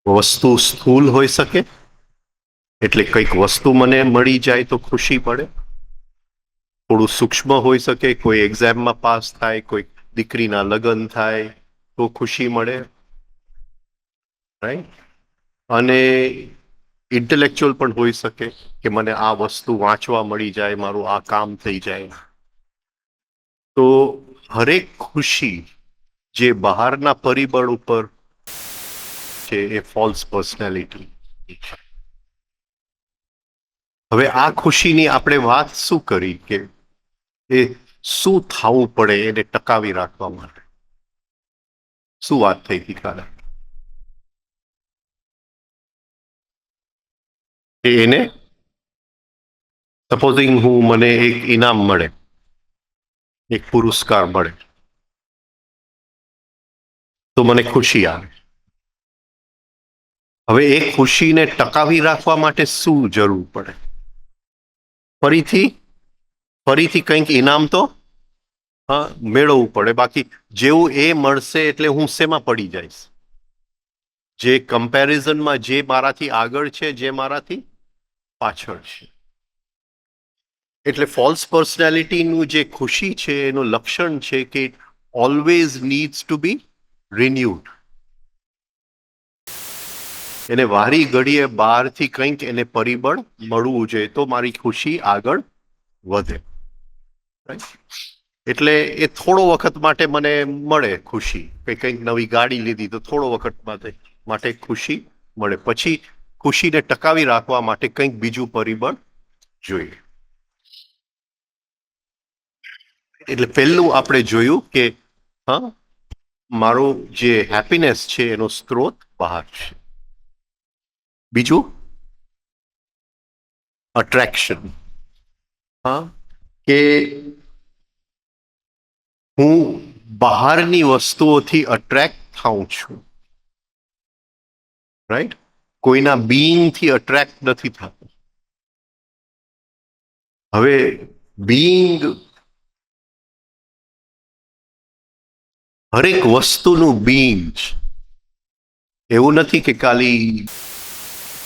વસ્તુ સ્થૂલ હોઈ શકે, એટલે કંઈક વસ્તુ મને મળી જાય તો ખુશી પડે. થોડું સૂક્ષ્મ હોઈ શકે, કોઈ એક્ઝામમાં પાસ થાય, કોઈ દીકરીના લગ્ન થાય તો ખુશી મળે, રાઈટ. અને ઇન્ટેલેક્ચ્યુઅલ પણ હોઈ શકે કે મને આ વસ્તુ વાંચવા મળી જાય, મારું આ કામ થઈ જાય. તો હરેક ખુશી જે બહારના પરિબળ ઉપર છે એ ફોલ્સ પર્સનાલિટી. હવે આ ખુશીની આપણે વાત શું કરી કે એ શું થવું પડે એને ટકાવી રાખવા માટે? શું વાત થઈ હતી કાલે? એને સપોઝિંગ મને એક ઇનામ મળે, એક પુરસ્કાર મળે, તો મને ખુશી આવે. હવે એ ખુશીને ટકાવી રાખવા માટે શું જરૂર પડે? ફરીથી કંઈક ઇનામ તો મેળવવું પડે. બાકી જેવું એ મળશે એટલે હું શેમાં પડી જઈશ? જે કમ્પેરિઝનમાં જે મારાથી આગળ છે, જે મારાથી પાછળ છે. એટલે ફોલ્સ પર્સનાલિટીનું જે ખુશી છે એનું લક્ષણ છે કે ઓલવેઝ નીડ્સ ટુ બી રિન્યુડ. એને વારી ઘડીએ બહારથી કંઈક એને પરિબળ મળવું જોઈએ તો મારી ખુશી આગળ વધે. એટલે એ થોડો વખત માટે મને મળે ખુશી, કે કંઈક નવી ગાડી લીધી તો થોડો વખત માટે ખુશી મળે. પછી ખુશીને ટકાવી રાખવા માટે કંઈક બીજું પરિબળ જોઈએ. એટલે પહેલું આપણે જોયું કે મારો જે હેપીનેસ છે એનો સ્ત્રોત બહાર છે. બીજું અટ્રેક્શન. કે હું બહારની વસ્તુઓથી અટ્રેક્ટ થાઉં છું, રાઈટ. કોઈના બીઈંગથી અટ્રેક્ટ નથી થતું. હવે બીઈંગ હરેક વસ્તુનું બીઈંગ છે, એવું નથી કે ખાલી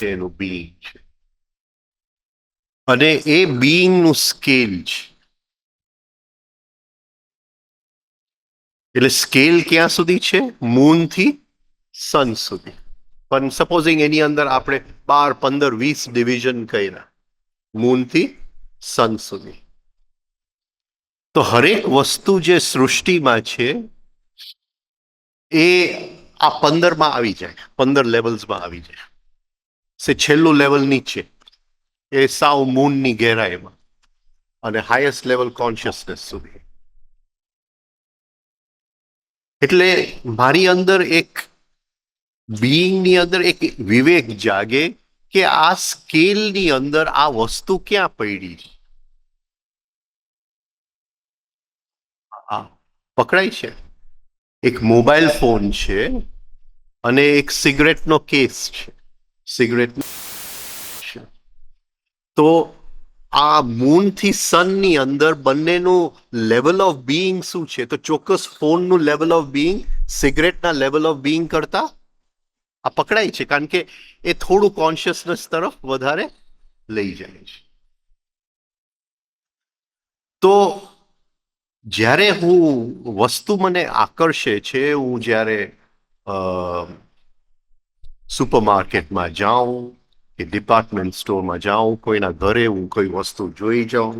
એનું બીઈંગ છે. અને એ બીઈંગનું સ્કેલ છે. એટલે સ્કેલ ક્યાં સુધી છે? મૂનથી સન સુધી. પણ સપોઝિંગ એની અંદર આપણે 12, 15, 20 ડિવિઝન કર્યા મૂનથી સન સુધી. તો હરેક વસ્તુ જે સૃષ્ટિમાં છે એ આ 15માં આવી જાય, 15 લેવલ્સમાં આવી જાય. છેલ્લું લેવલ નીચે એ સાવ મૂનની ગહેરાઈમાં, અને હાઈએસ્ટ લેવલ કોન્શિયસનેસ સુધી. એટલે મારી અંદર એક બીઈંગની અંદર એક વિવેક જાગે કે આ સ્કેલની અંદર આ વસ્તુ ક્યાં પડી છે. પકડાય છે. એક મોબાઈલ ફોન છે અને એક સિગરેટનો કેસ છે. સિગરેટ તો આ મૂનથી સનની અંદર બંનેનું લેવલ ઓફ બીઈંગ શું છે? તો ચોક્કસ ફોનનું લેવલ ઓફ બીઈંગ સિગરેટના લેવલ ઓફ બીઈંગ કરતા આ પકડાય છે, કારણ કે એ થોડું કોન્શિયસનેસ તરફ વધારે લઈ જાય છે. તો જ્યારે વસ્તુ મને આકર્ષે છે, હું જ્યારે સુપરમાર્કેટમાં જાઉં કે ડિપાર્ટમેન્ટ સ્ટોરમાં જાઉં, કોઈના ઘરે હું કોઈ વસ્તુ જોઈ જાઉં,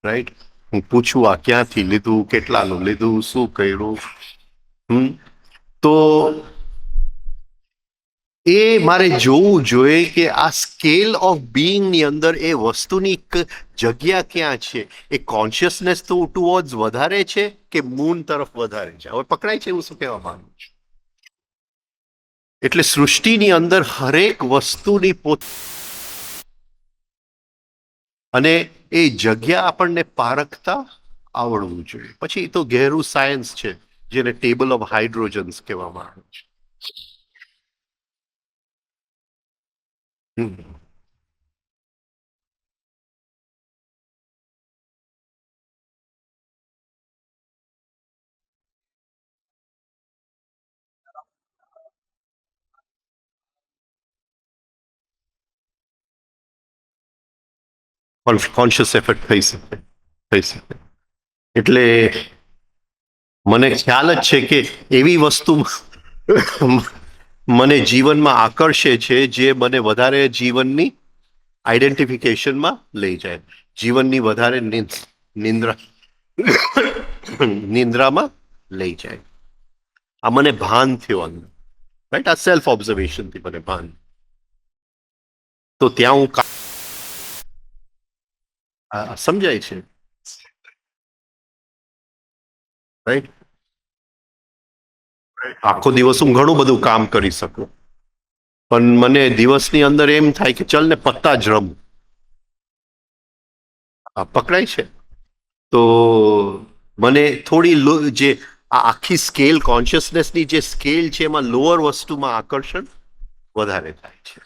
રાઈટ, હું પૂછું આ ક્યાંથી લીધું, કેટલાનું લીધું, શું કર્યું, તો એ મારે જોવું જોઈએ કે આ સ્કેલ ઓફ બીઈંગની અંદર એ વસ્તુની જગ્યા ક્યાં છે. એ કોન્શિયસનેસ ટુવર્ડ્સ વધારે છે કે મૂન તરફ વધારે છે? હવે પકડાય છે હું શું કહેવા માંગુ છું? એટલે સૃષ્ટિની અંદર હરેક વસ્તુની અને એ જગ્યા આપણને પારખતા આવડવું જોઈએ. પછી તો ગહેરું સાયન્સ છે, જેને ટેબલ ઓફ હાઇડ્રોજન્સ કહેવામાં આવે છે. કોન્શિયસ એફર્ટ થઈ શકે. એટલે મને ખ્યાલ જ છે કે એવી વસ્તુ મને જીવનમાં આકર્ષે છે જે મને વધારે જીવનની આઈડેન્ટિફિકેશનમાં લઈ જાય, જીવનની વધારે નિંદ્રામાં લઈ જાય. આ મને ભાન થયો અંદર, રાઈટ? આ સેલ્ફ ઓબ્ઝર્વેશનથી મને ભાન. તો ત્યાં હું સમજાય છે, રાઈટ? આખો દિવસ હું ઘણું બધું કામ કરી શકું, પણ મને દિવસની અંદર એમ થાય કે ચલ ને પત્તા જ રમ. પકડાય છે. તો મને થોડી જે આ આખી સ્કેલ, કોન્શિયસનેસની જે સ્કેલ છે, એમાં લોઅર વસ્તુમાં આકર્ષણ વધારે થાય છે.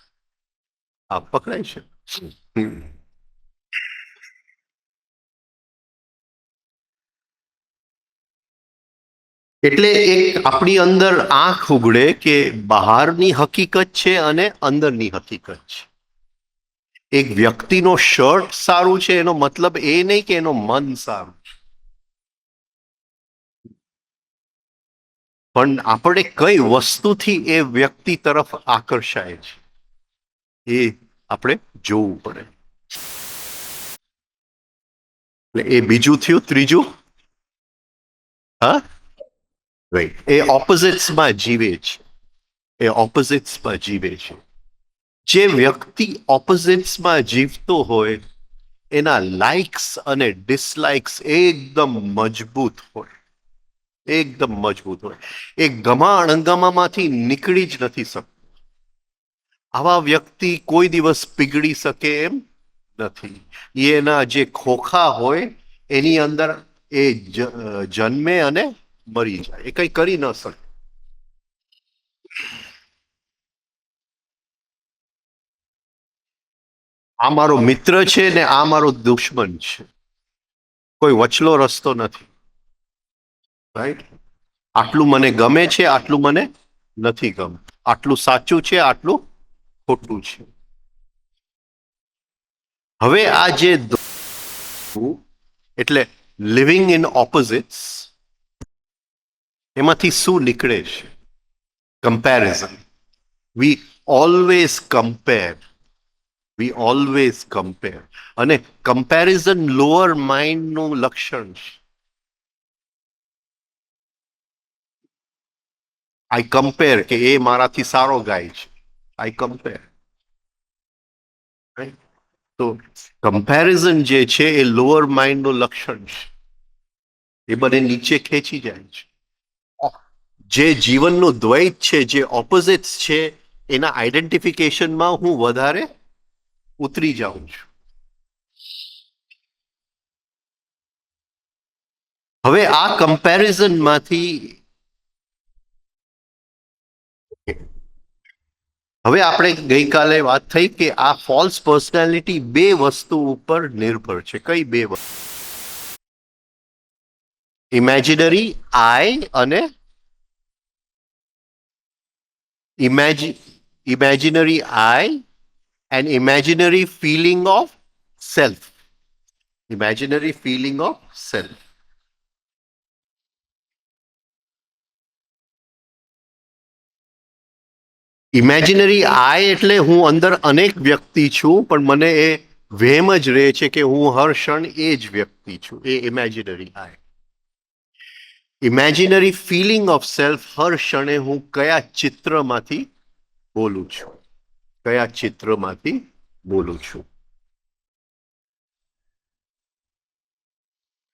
આ પકડાય છે. એટલે એક આપણી અંદર આંખ ઉઘડે કે બહારની હકીકત છે અને અંદરની હકીકત છે. એક વ્યક્તિનો શર્ટ સારું છે એનો મતલબ એ નહીં કે એનો મન સારું છે, પણ આપણે કઈ વસ્તુથી એ વ્યક્તિ તરફ આકર્ષાય છે એ આપણે જોવું પડે. એટલે એ બીજું થયું. ત્રીજું, હા, રાઈટ, એ ઓપોઝિટ્સમાં જીવે છે. એ ઓપોઝિટ્સમાં જીવે છે. જે વ્યક્તિ ઓપોઝિટ્સમાં જીવતો હોય એના લાઇક્સ અને ડિસલાઇક્સ એકદમ મજબૂત હોય, એકદમ મજબૂત હોય. એ ગમા અણગમામાંથી નીકળી જ નથી શકતો. આવા વ્યક્તિ કોઈ દિવસ પીગળી શકે એમ નથી. એના જે ખોખા હોય એની અંદર એ જન્મે અને મરી જાય, એ કઈ કરી ન શકે. આ મારો મિત્ર છે ને આ મારો દુશ્મન છે, કોઈ વચલો રસ્તો નથી, રાઈટ? આટલું મને ગમે છે, આટલું મને નથી ગમતું, આટલું સાચું છે, આટલું ખોટું છે. હવે આ જે એટલે લિવિંગ ઇન ઓપોઝિટ્સ, એમાંથી શું નીકળે છે? કમ્પેરિઝન. વી ઓલવેઝ કમ્પેર, વી ઓલવેઝ કમ્પેર. અને કમ્પેરિઝન લોઅર માઇન્ડનું લક્ષણ છે. આઈ કમ્પેર કે એ મારાથી સારો ગાય છે, આઈ કમ્પેર. તો કમ્પેરિઝન જે છે એ લોઅર માઇન્ડનું લક્ષણ છે, એ મને નીચે ખેંચી જાય છે. જે જીવનનું દ્વૈત છે, જે ઓપોઝિટ્સ છે, એના આઈડેન્ટિફિકેશનમાં હું વધારે ઉતરી જાઉં છું. હવે આ કમ્પેરિઝનમાંથી હવે આપણે ગઈકાલે વાત થઈ કે આ ફોલ્સ પર્સનાલિટી બે વસ્તુ ઉપર નિર્ભર છે. કઈ બે વસ્તુ? ઇમેજિનરી આઈ અને imaginary I and imaginary feeling of self. Imaginary feeling of self. Imaginary I એટલે હું અંદર અનેક વ્યક્તિ છું, પણ મને એ વહેમ જ રહે છે કે હું હર ક્ષણ એ જ વ્યક્તિ છું. એ imaginary I. Imaginary feeling of self, હર ક્ષણે હું કયા ચિત્રમાંથી બોલું છું, કયા ચિત્રમાંથી બોલું છું.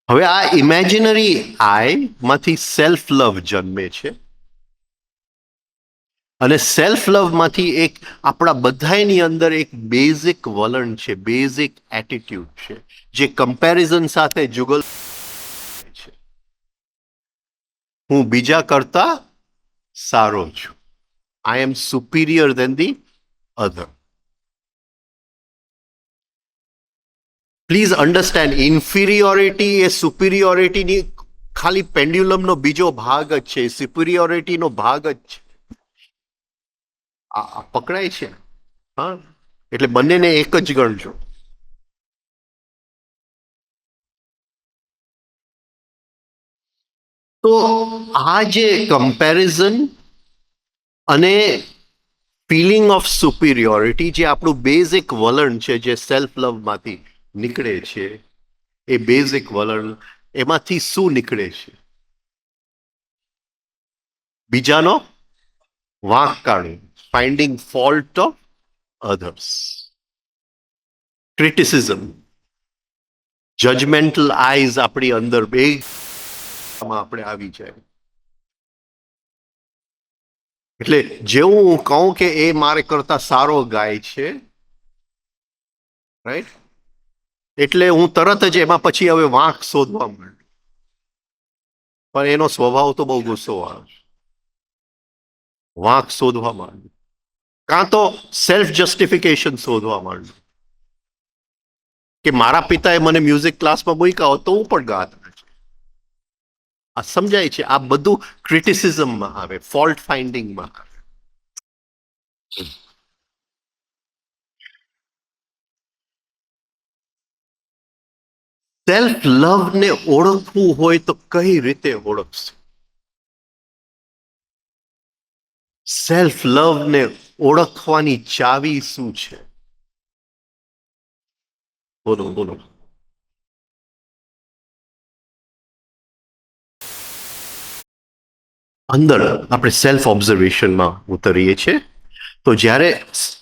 હવે આ ઇમેજિનરી આઈ માંથી સેલ્ફ લવ જન્મે છે અને સેલ્ફ લવમાંથી એક આપણા બધાની અંદર એક બેઝિક વલણ છે, બેઝિક એટીટ્યુડ છે, જે કમ્પેરિઝન સાથે જુગલ છે. હું બીજા કરતા સારો છું. I am superior than the other. Please understand, inferiority એ સુપિરિયોરિટીની ખાલી પેન્ડ્યુલમનો બીજો ભાગ જ છે, સુપિરિયોરિટીનો ભાગ જ છે. આ પકડાય છે. હા, એટલે બંનેને એક જ ગણજો. તો આ જે કમ્પેરિઝન અને ફિલિંગ ઓફ સુપિરિયોરિટી, જે આપણું બેઝિક વલણ છે, જે સેલ્ફ લવમાંથી નીકળે છે, એ બેઝિક વલણ એમાંથી શું નીકળે છે? બીજાનો વાંક કાઢવું, finding fault of others, criticism, judgemental eyes આપણી અંદર બે આપણે આવી જાય. એટલે જેવું હું કહું કે એ મારે કરતા સારો ગાય છે, રાઈટ, એટલે હું તરત જ એમાં પછી હવે વાંક શોધવા માંડું. પણ એનો સ્વભાવ તો બહુ ગુસ્સો આવે, વાંક શોધવા માંડું, કાં તો સેલ્ફ જસ્ટિફિકેશન શોધવા માંડું કે મારા પિતાએ મને મ્યુઝિક ક્લાસમાં મૂક્યા હોત તો હું પણ ગાત. આ સમજાય છે? આ બધું ક્રિટિસિઝમમાં આવે, ફોલ્ટ ફાઇન્ડિંગમાં આવે. સેલ્ફ લવ ને ઓળખવું હોય તો કઈ રીતે ઓળખશું? સેલ્ફ લવ ને ઓળખવાની ચાવી શું છે? બોલો બોલો. અંદર આપણે સેલ્ફ ઓબ્ઝર્વેશનમાં ઉતરીએ છીએ તો જ્યારે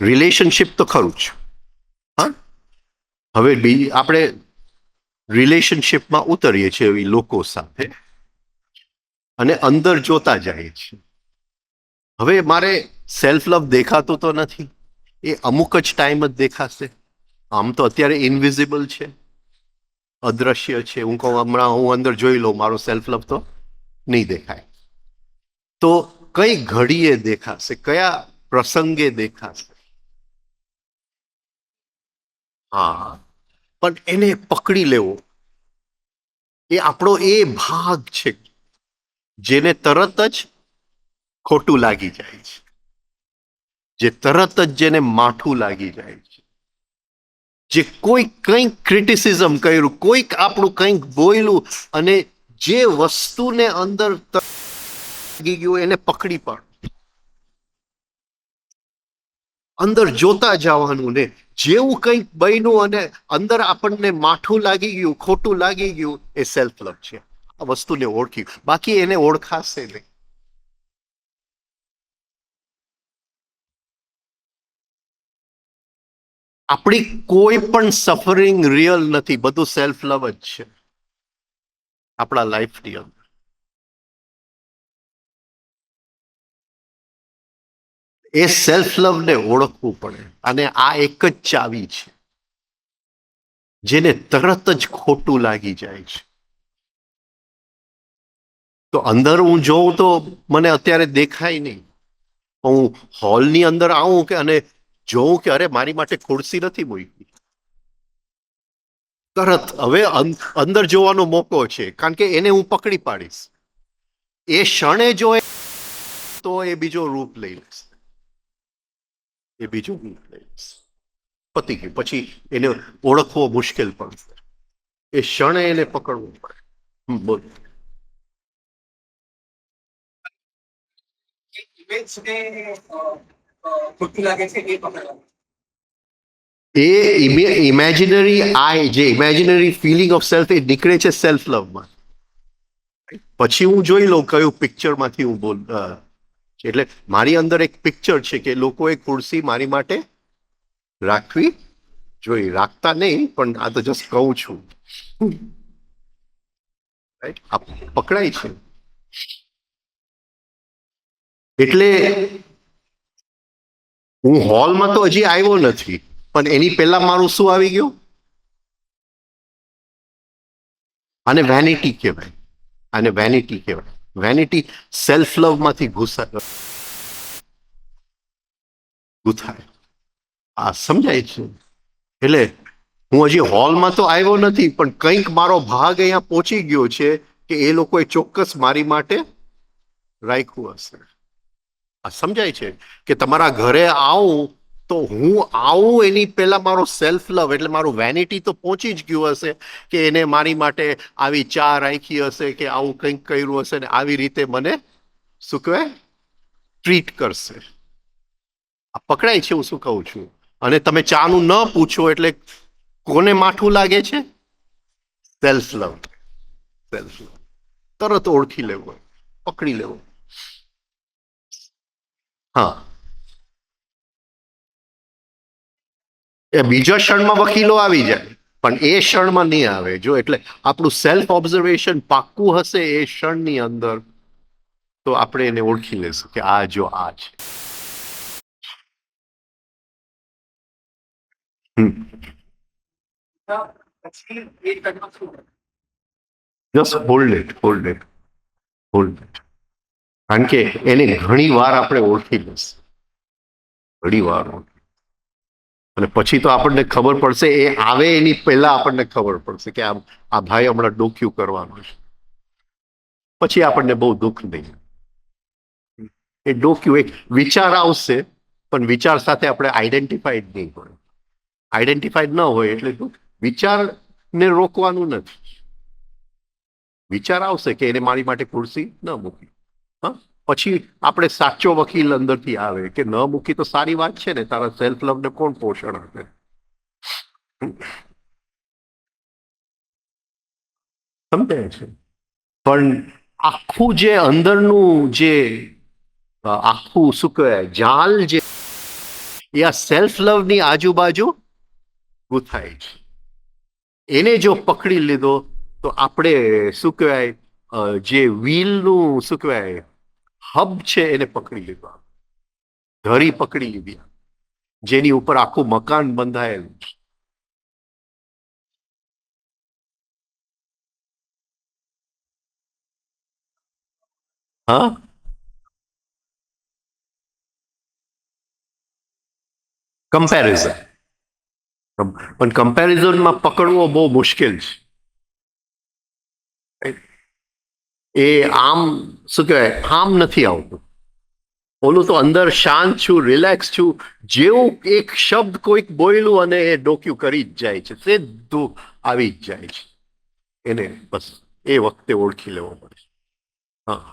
રિલેશનશિપ તો ખરું જ, હા, હવે આપણે રિલેશનશિપમાં ઉતરીએ છીએ એવી લોકો સાથે અને અંદર જોતા જઈએ છીએ. હવે મારે સેલ્ફ લવ દેખાતું તો નથી, એ અમુક જ ટાઈમ જ દેખાશે. આમ તો અત્યારે ઇનવિઝિબલ છે, અદ્રશ્ય છે. હું કહું હમણાં હું અંદર જોઈ લઉં, મારો સેલ્ફ લવ તો નહીં દેખાય. તો કઈ ઘડીએ દેખાશે, કયા પ્રસંગે દેખાશે? હા, પણ એને પકડી લેવો એ આપણો એ ભાગ છે જેને તરત જ ખોટું લાગી જાય છે, જે તરત જ જેને માઠું લાગી જાય છે, જે કોઈ કંઈક ક્રિટિસિઝમ કર્યું, કોઈક આપણું કંઈક બોલ્યું અને જે વસ્તુને અંદર લાગી ગયું એને પકડી પણ અંદર જોતા જવાનું ને જેવું કંઈક બન્યું અને અંદર આપણને માઠું લાગી ગયું, ખોટું લાગી ગયું, એ સેલ્ફ લવ છે. આ વસ્તુને ઓળખ્યું, બાકી એને ઓળખાશે નહીં. આપણી કોઈ પણ સફરિંગ રિયલ નથી, બધું સેલ્ફ લવ જ છે આપણા લાઈફની અંદર. એ સેલ્ફ લવને ઓળખવું પડે અને આ એક જ ચાવી છે જેને તરત જ ખોટું લાગી જાય છે. તો અંદર હું જોઉં તો મને અત્યારે દેખાય નહીં, હું હોલની અંદર આવું કે અને જોઉં કે અરે મારી માટે ખુરશી નથી મૂકી, તરત હવે અંદર જોવાનો મોકો છે, કારણ કે એને હું પકડી પાડીશ. એ ક્ષણે જો તો એ બીજો રૂપ લઈ લેશે, એ બીજું રૂપ લઈ લેશે, પતી ગયું. પછી એને ઓળખવો મુશ્કેલ પડશે, એ ક્ષણે એને પકડવું પડે. બોલો. એ ઇમેજિનરી આઈ, જે ઇમેજિનરી ફિલિંગ ઓફ સેલ્ફ, એ નીકળે છે સેલ્ફ લવમાં. પછી હું જોઈ લઉં કયું પિક્ચરમાંથી હું બોલ. એટલે મારી અંદર એક પિક્ચર છે કે લોકોએ ખુરશી મારી માટે રાખવી જોઈએ, રાખતા નહીં પણ આ તો જસ્ટ કહું છું. આ પકડાય છે. એટલે હું હોલમાં તો હજી આવ્યો નથી, પણ એની પહેલા મારું શું આવી ગયું? આને વેનિટી કહેવાય. આને વેનિટી કહેવાય. વેનિટી સેલ્ફ લવ માંથી ગુથાય. આ સમજાય છે? એટલે હું હજી હોલમાં તો આવ્યો નથી, પણ કંઈક મારો ભાગ અહીંયા પહોંચી ગયો છે કે એ લોકોએ ચોક્કસ મારી માટે રાખ્યું હશે. આ સમજાય છે કે તમારા ઘરે આવું તો હું આવું એની પહેલા મારો સેલ્ફ લવ એટલે મારું વેનિટી તો પહોંચી જ ગયું હશે કે એને મારી માટે આવી ચા રાખી હશે કે આવું કંઈક કર્યું હશે ને આવી રીતે મને શું કહેવાય ટ્રીટ કરશે. આ પકડાય છે હું શું કહું છું? અને તમે ચાનું ન પૂછો એટલે કોને માઠું લાગે છે? Self love. સેલ્ફ લવ તરત ઓળખી લેવું, પકડી લેવું. હા, એ બીજા ક્ષણમાં વકીલો આવી જાય, પણ એ ક્ષણમાં નહીં આવે. જો એટલે આપણું સેલ્ફ ઓબ્ઝર્વેશન પાક્કું હશે એ ક્ષણની અંદર, તો આપણે એને ઓળખી લેશું કે આ જો આ છે. Just hold it, hold it, hold it. કારણ કે એને ઘણી વાર આપણે ઓળખી લઈશું, ઘણી વાર. અને પછી તો આપણને ખબર પડશે, એ આવે એની પહેલા આપણને ખબર પડશે કે આ ભાઈ હમણાં ડોક્યું કરવાનું છે. પછી આપણને બહુ દુઃખ નહીં. એ ડોક્યું એક વિચાર આવશે, પણ વિચાર સાથે આપણે આઈડેન્ટિફાઈડ નહીં હોય. આઈડેન્ટિફાઈડ ન હોય એટલે વિચારને રોકવાનું નથી. વિચાર આવશે કે એને મારી માટે ખુરશી ન મૂકી. હા, પછી આપણે સાચો વકીલ અંદરથી આવે કે ન મૂકી તો સારી વાત છે ને, તારા સેલ્ફ લવને કોણ પોષણ આપે? સમજાય છે? પણ આખું જે અંદરનું જે આખું શું કહેવાય જાલ જે એ આ સેલ્ફ લવની આજુબાજુ ગુથાય છે. એને જો પકડી લીધો તો આપણે શું કહેવાય જે વ્હીલનું શું કહેવાય હબ છે એને પકડી લીધો, ધરી પકડી લીધી, જેની ઉપર આખું મકાન બંધાયેલું છે. હા, કમ્પેરિઝન. પણ કમ્પેરિઝનમાં પકડવો બહુ મુશ્કેલ છે. એ આમ શું કહેવાય આમ નથી આવતું. ઓલું તો અંદર શાંત છું, રિલેક્સ છું, જેવું એક શબ્દ કોઈક બોલ્યું અને એ ડોક્યું કરી જ જાય છે, સીધું આવી જ જાય છે. એને બસ એ વખતે ઓળખી લેવો પડે. હા,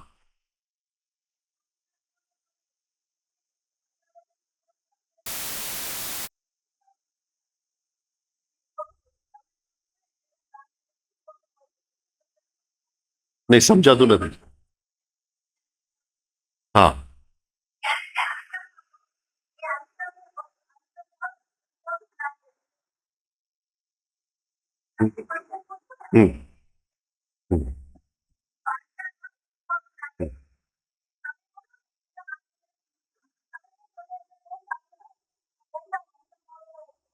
નહીં સમજાતું નથી. હા, હમ, હમ,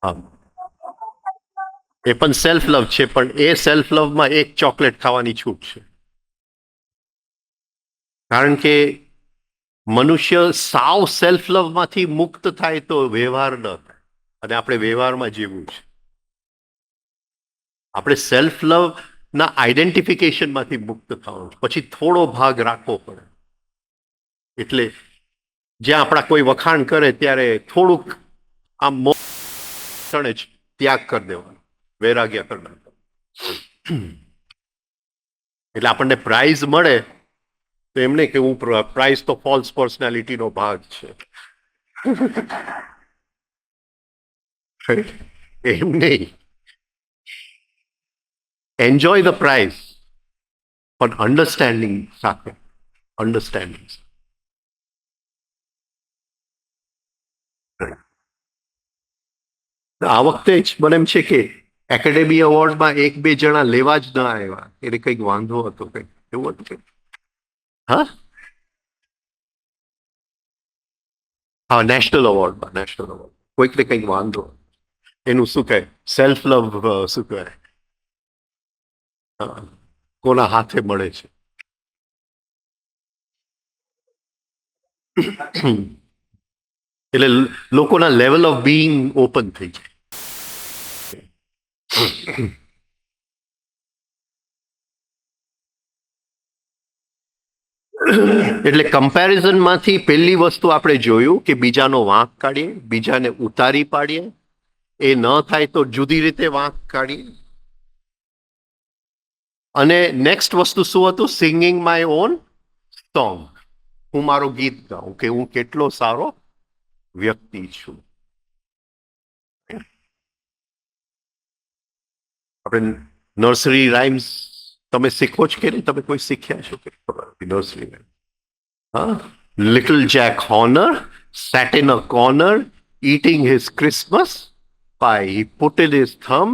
હા. એ પણ સેલ્ફ લવ છે, પણ એ સેલ્ફ લવમાં એક ચોકલેટ ખાવાની છૂટ છે. કારણ કે મનુષ્ય સાવ સેલ્ફ લવમાંથી મુક્ત થાય તો વ્યવહાર ન થાય, અને આપણે વ્યવહારમાં જીવવું છે. આપણે સેલ્ફ લવ ના આઈડેન્ટિફિકેશનમાંથી મુક્ત થવાનું, પછી થોડો ભાગ રાખવો પડે. એટલે જ્યાં આપણા કોઈ વખાણ કરે ત્યારે થોડુંક આમ ક્ષણે જ ત્યાગ કરી દેવાનો, વૈરાગ્ય કરી નાખવાનું. એટલે આપણને પ્રાઇઝ મળે તો એમને કે હું પ્રાઇઝ તો ફોલ્સ પર્સનાલિટીનો ભાગ છે. એમ નહીં. એન્જોય ધ પ્રાઇઝ, પણ અન્ડરસ્ટેન્ડિંગ સાથે. અન્ડરસ્ટેન્ડિંગ. આ વખતે જ મને એમ છે કે એકેડેમી એવોર્ડમાં એક બે જણા લેવા જ ન આવ્યા, એને કંઈક વાંધો હતો, કંઈક એવું હતું કંઈક. હા, હા, નેશનલ એવોર્ડમાં, નેશનલ એવોર્ડ. કોઈકને કંઈક વાંધો, એનું શું કહે, સેલ્ફ લવ, શું કહે, હા, કોના હાથે મળે છે. એટલે લોકોના લેવલ ઓફ બીઈંગ ઓપન થઈ જાય. એટલે કમ્પેરિઝનમાંથી પહેલી વસ્તુ આપણે જોયું કે બીજાનો વાંક કાઢીએ, બીજાને ઉતારી પાડીએ. એ ન થાય તો જુદી રીતે વાંક કાઢીએ. અને નેક્સ્ટ વસ્તુ શું હતું? Singing my own song. હું મારો ગીત ગાઉં કે હું કેટલો સારો વ્યક્તિ છું. આપણે નર્સરી રાઇમ્સ તમે શીખો છો કે નહીં? તમે કોઈ શીખ્યા છો કે nursery rhymes? Huh? Little Jack Horner sat in a corner eating his Christmas pie. He put in his thumb,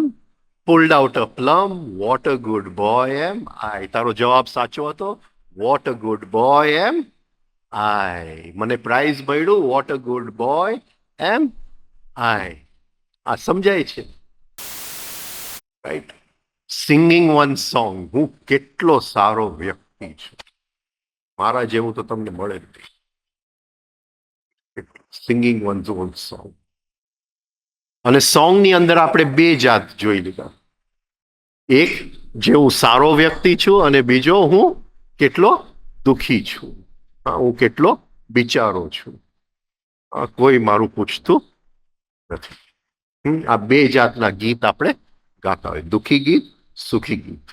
pulled out a plum. What a good boy am I. તારો જવાબ સાચો હતો. What a good boy am I. મને price મળ્યું. What a good boy am I. આ સમજાય છે? Right. Singing one song. હું કેટલો સારો વ્યક્તિ છું. મારા જેવું તો તમને મળે જ નહીં. Singing one on song. અને સોંગની અંદર આપણે બે જાત જોઈ લીધા. એક જે હું સારો વ્યક્તિ છું અને બીજો હું કેટલો દુખી છું. હું કેટલો બિચારો છું. કોઈ મારું પૂછતું નથી. આ બે જાતના ગીત આપણે ગાતા હોય. દુખી ગીત, સુખી ગીત.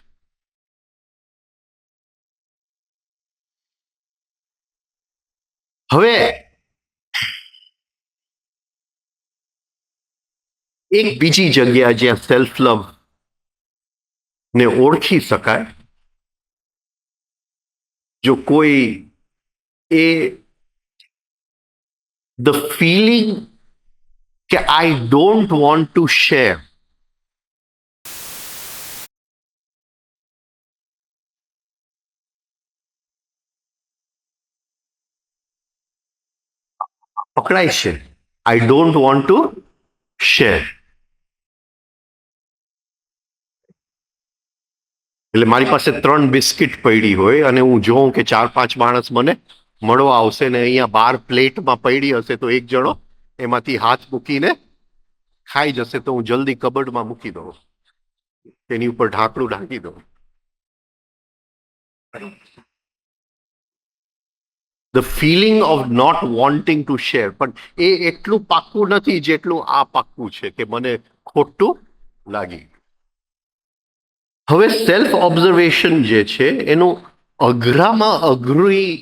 હવે એક બીજી જગ્યા જ્યાં સેલ્ફ લવ ને ઓળખી શકાય, જો કોઈ એ ધ ફીલિંગ કે I don't want to share, પકડાય છે. I don't want to share. એટલે મારી પાસે 3 બિસ્કિટ પડી હોય અને હું જોઉં કે 4-5 માણસ મને મળવા આવશે ને અહીંયા 12 પ્લેટમાં પડી હશે, તો એક જણો એમાંથી હાથ મૂકીને ખાઈ જશે, તો હું જલ્દી કબડમાં મૂકી દઉં, તેની ઉપર ઢાંકણું ઢાંકી દઉં. The feeling of not wanting to share. પણ એ એટલું પાક્કું નથી જેટલું આ પાક્કું છે કે મને ખોટું લાગી. હવે સેલ્ફ ઓબ્ઝર્વેશન જે છે એનું અઘરામાં અઘરી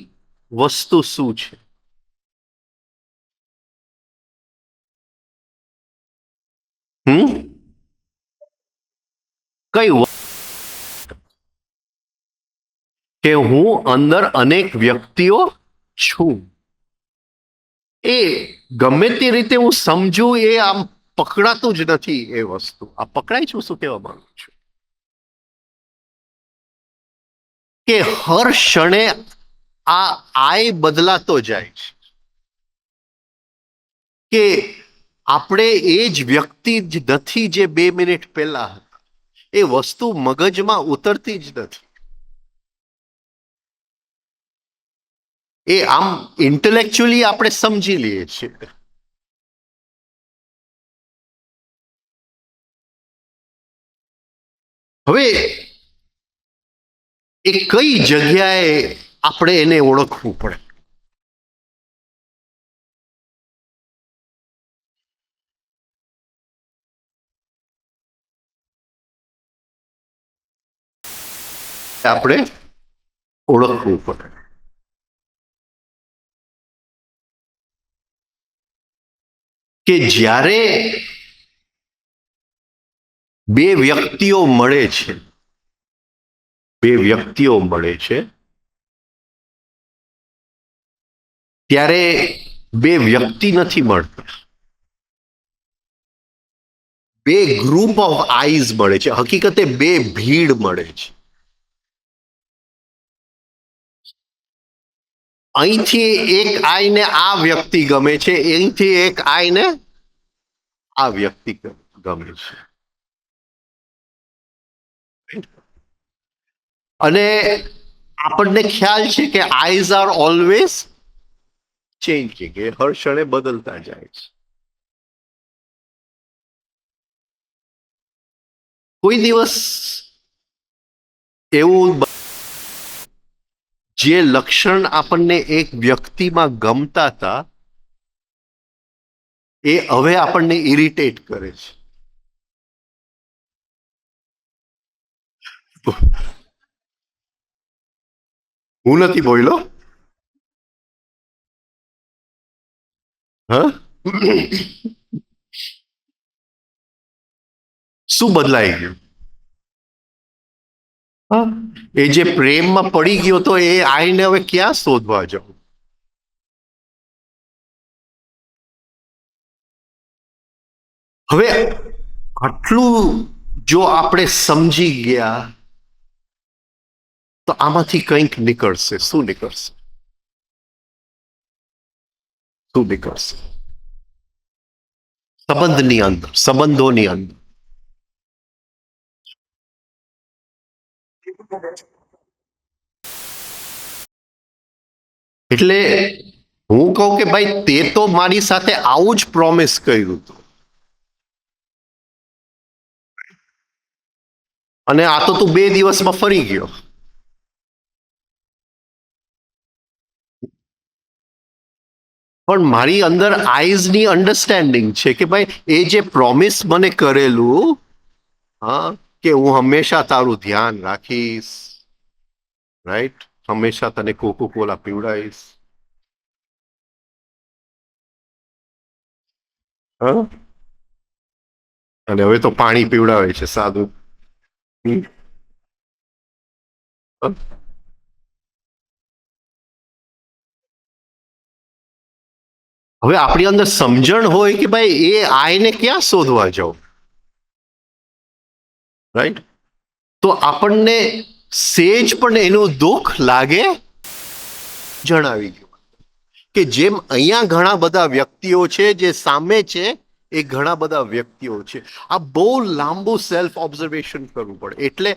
વસ્તુ શું છે? કઈ કે હું અંદર અનેક વ્યક્તિઓ છું. એ ગમે તે રીતે હું સમજુ, એ આમ પકડાતું જ નથી. એ વસ્તુ આ પકડાય છું. શું કહેવા માંગુ છું કે હર ક્ષણે આ આય બદલાતો જાય છે. કે આપણે એ જ વ્યક્તિ જ નથી જે 2 મિનિટ પહેલા હતા. એ વસ્તુ મગજમાં ઉતરતી જ નથી. એ આમ ઇન્ટેલેક્ચ્યુઅલી આપણે સમજી લઈએ છીએ. હવે એ કઈ જગ્યાએ આપણે એને ઓળખવું પડે? આપણે ઓળખવું પડે. કે જ્યારે બે વ્યક્તિઓ મળે છે, ત્યારે બે વ્યક્તિ નથી મળતા, બે ગ્રુપ ઓફ આઈઝ મળે છે. હકીકતે બે ભીડ મળે છે. અહીંથી એક આઈને આ વ્યક્તિ ગમે છે, અહીંથી એક આઈને આ વ્યક્તિ ગમે છે. અને આપણને ખ્યાલ છે કે આઈઝ આર ઓલવેઝ ચેન્જિંગ, એ હર ક્ષણે બદલતા જાય છે. કોઈ દિવસ એવું જે લક્ષણ આપણને એક વ્યક્તિમાં ગમતા હતા એ હવે આપણને ઇરિટેટ કરે છે. હું નથી બોલ્યો. હા, શું બદલાઈ ગયું? એ જે પ્રેમમાં પડી ગયો તો એ આઈને હવે ક્યાં શોધવા જાઉં? હવે આટલું જો આપણે સમજી ગયા તો આમાંથી કંઈક નીકળશે. શું નીકળશે? શું નીકળશે? સંબંધની અંદર, સંબંધોની અંદર એટલે હું કહું કે ભાઈ તે તો મારી સાથે આવું જ પ્રોમિસ કર્યું હતું અને આ તો તું 2 દિવસમાં ફરી ગયો. પણ મારી અંદર આઈઝની અન્ડરસ્ટેન્ડિંગ છે કે ભાઈ એ જે પ્રોમિસ મને કરેલું, હા, કે હું હંમેશા તારું ધ્યાન રાખીશ, રાઈટ, હંમેશા તને કોકો કોલા પીવડાવીશ, હા, અને હવે તો પાણી પીવડાવે છે સાદું. હવે આપણી અંદર સમજણ હોય કે ભાઈ એ આઈને ક્યાં શોધવા જાઉં, રાઈટ, તો આપણને સેજ પણ એનું દુઃખ લાગે. જણાવી ગયું કે જેમ અહીંયા ઘણા બધા વ્યક્તિઓ છે, જે સામે છે એ ઘણા બધા વ્યક્તિઓ છે. આ બહુ લાંબુ સેલ્ફ ઓબ્ઝર્વેશન કરવું પડે. એટલે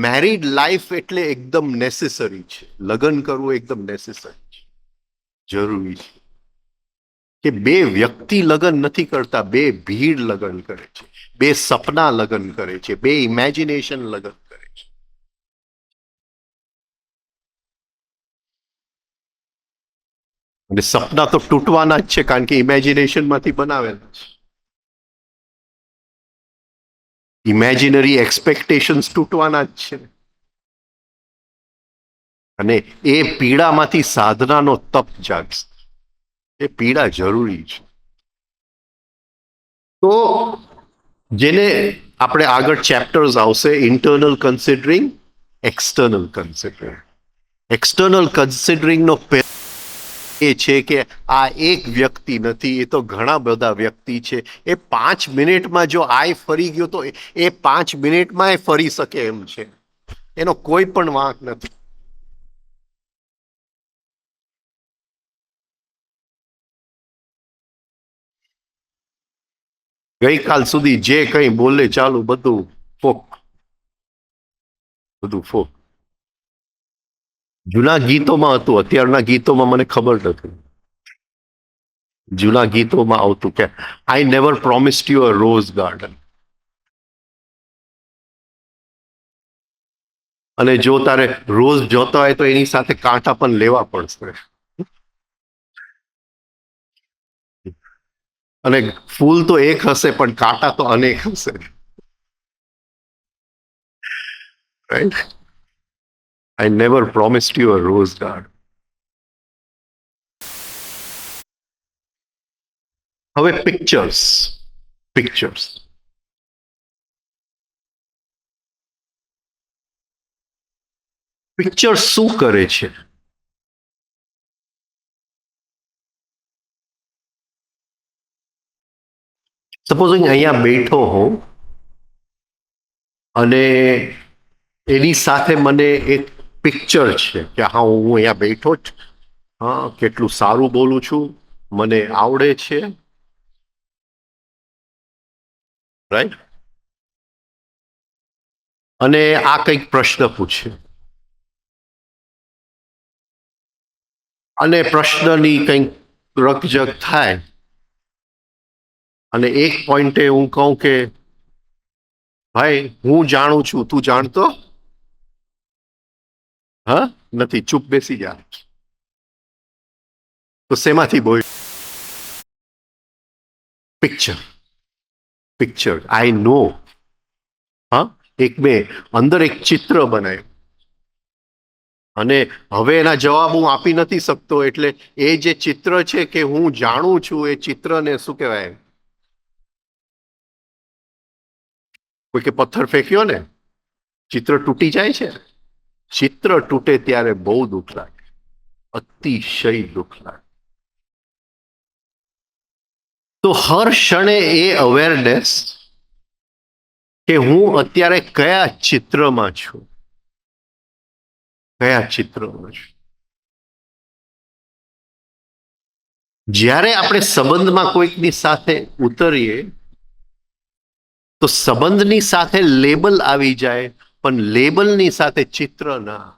મેરિડ લાઈફ એટલે એકદમ નેસેસરી છે. લગ્ન કરવું એકદમ નેસેસરી છે, જરૂરી છે. કે બે વ્યક્તિ લગ્ન નથી કરતા, બે ભીડ લગ્ન કરે છે, બે સપના લગ્ન કરે છે, બે ઇમેજિનેશન લગ્ન કરે છે. અને સપના તો તૂટવાના જ છે, કારણ કે ઇમેજિનેશન માંથી બનાવેલા છે. ઇમેજિનરી એક્સપેક્ટેશન્સ તૂટવાના જ છે. અને એ પીડામાંથી સાધનાનો તપ જાગશે. એ પીડા જરૂરી છે. તો જેને આપણે આગળ ચેપ્ટર્સ આવશે, internal considering, external considering. External કન્સિડરિંગનો એ છે કે આ એક વ્યક્તિ નથી, એ તો ઘણા બધા વ્યક્તિ છે. એ 5 મિનિટમાં જો આય ફરી ગયો તો એ 5 મિનિટમાં એ ફરી શકે એમ છે. એનો કોઈ પણ વાંક નથી. ગઈકાલ સુધી જે કંઈ બોલે ચાલુ બધું ફોક, બધું ફોક. જૂના ગીતોમાં હતું, અત્યારના ગીતોમાં મને ખબર નથી. જૂના ગીતોમાં આવતું કે I never promised you a rose garden. અને જો તારે રોઝ જોતા હોય તો એની સાથે કાંટા પણ લેવા પડશે. અને ફૂલ તો એક હશે પણ કાંટા તો અનેક હશે, right. I never promised you a rose garden. હવે પિક્ચર્સ, પિક્ચર્સ પિક્ચર શું કરે છે? સપોઝિંગ અહીંયા બેઠો હોઉં અને એની સાથે મને એક પિક્ચર છે કે હા હું અહીંયા બેઠો જ હા, કેટલું સારું બોલું છું, મને આવડે છે, રાઈટ. અને આ કંઈક પ્રશ્ન પૂછે અને પ્રશ્નની કંઈક રકજક થાય અને એક પોઈન્ટે હું કહું કે ભાઈ હું જાણું છું, તું જાણતો? હા, નથી, ચૂપ બેસી જા. તો શેમાંથી બોલ? પિક્ચર, પિક્ચર, આઈ નો. હા, એક મેં અંદર એક ચિત્ર બનાવ્યું અને હવે એના જવાબ હું આપી નથી શકતો, એટલે એ જે ચિત્ર છે કે હું જાણું છું, એ ચિત્રને શું કહેવાય? કોઈ કે પથ્થર ફેંક્યો ને, ચિત્ર તૂટી જાય છે. ચિત્ર તૂટે ત્યારે બહુ દુઃખ લાગે, અતિશય દુઃખ લાગે. તો હર ક્ષણે એ અવેરનેસ કે હું અત્યારે કયા ચિત્રમાં છું, કયા ચિત્રમાં છું. જ્યારે આપણે સંબંધમાં કોઈકની સાથે ઉતરીએ તો સંબંધની સાથે લેબલ આવી જાય, પણ લેબલની સાથે ચિત્ર ના.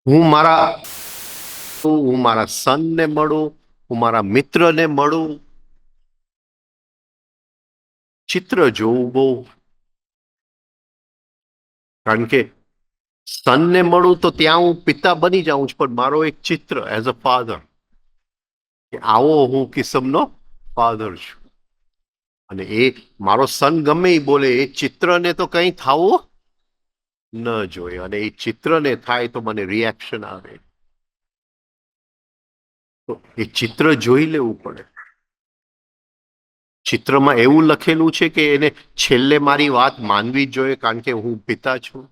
હું મારા સનને મળું, હું મારા મિત્રને મળું, ચિત્ર જોવું બહુ, કારણ કે સનને મળું તો ત્યાં હું પિતા બની જાઉં છું, પણ મારો એક ચિત્ર એઝ અ ફાધર કે આવો હું કિસમનો ફાધર છું. અને એ મારો સન ગમે એ બોલે, એ ચિત્રને તો કંઈ થવું ન જોઈએ, અને એ ચિત્રને થાય તો મને રિએક્શન આવે. તો એ ચિત્ર જોઈ લેવું પડે. ચિત્રમાં એવું લખેલું છે કે એને છેલ્લે મારી વાત માનવી જ જોઈએ, કારણ કે હું પિતા છું.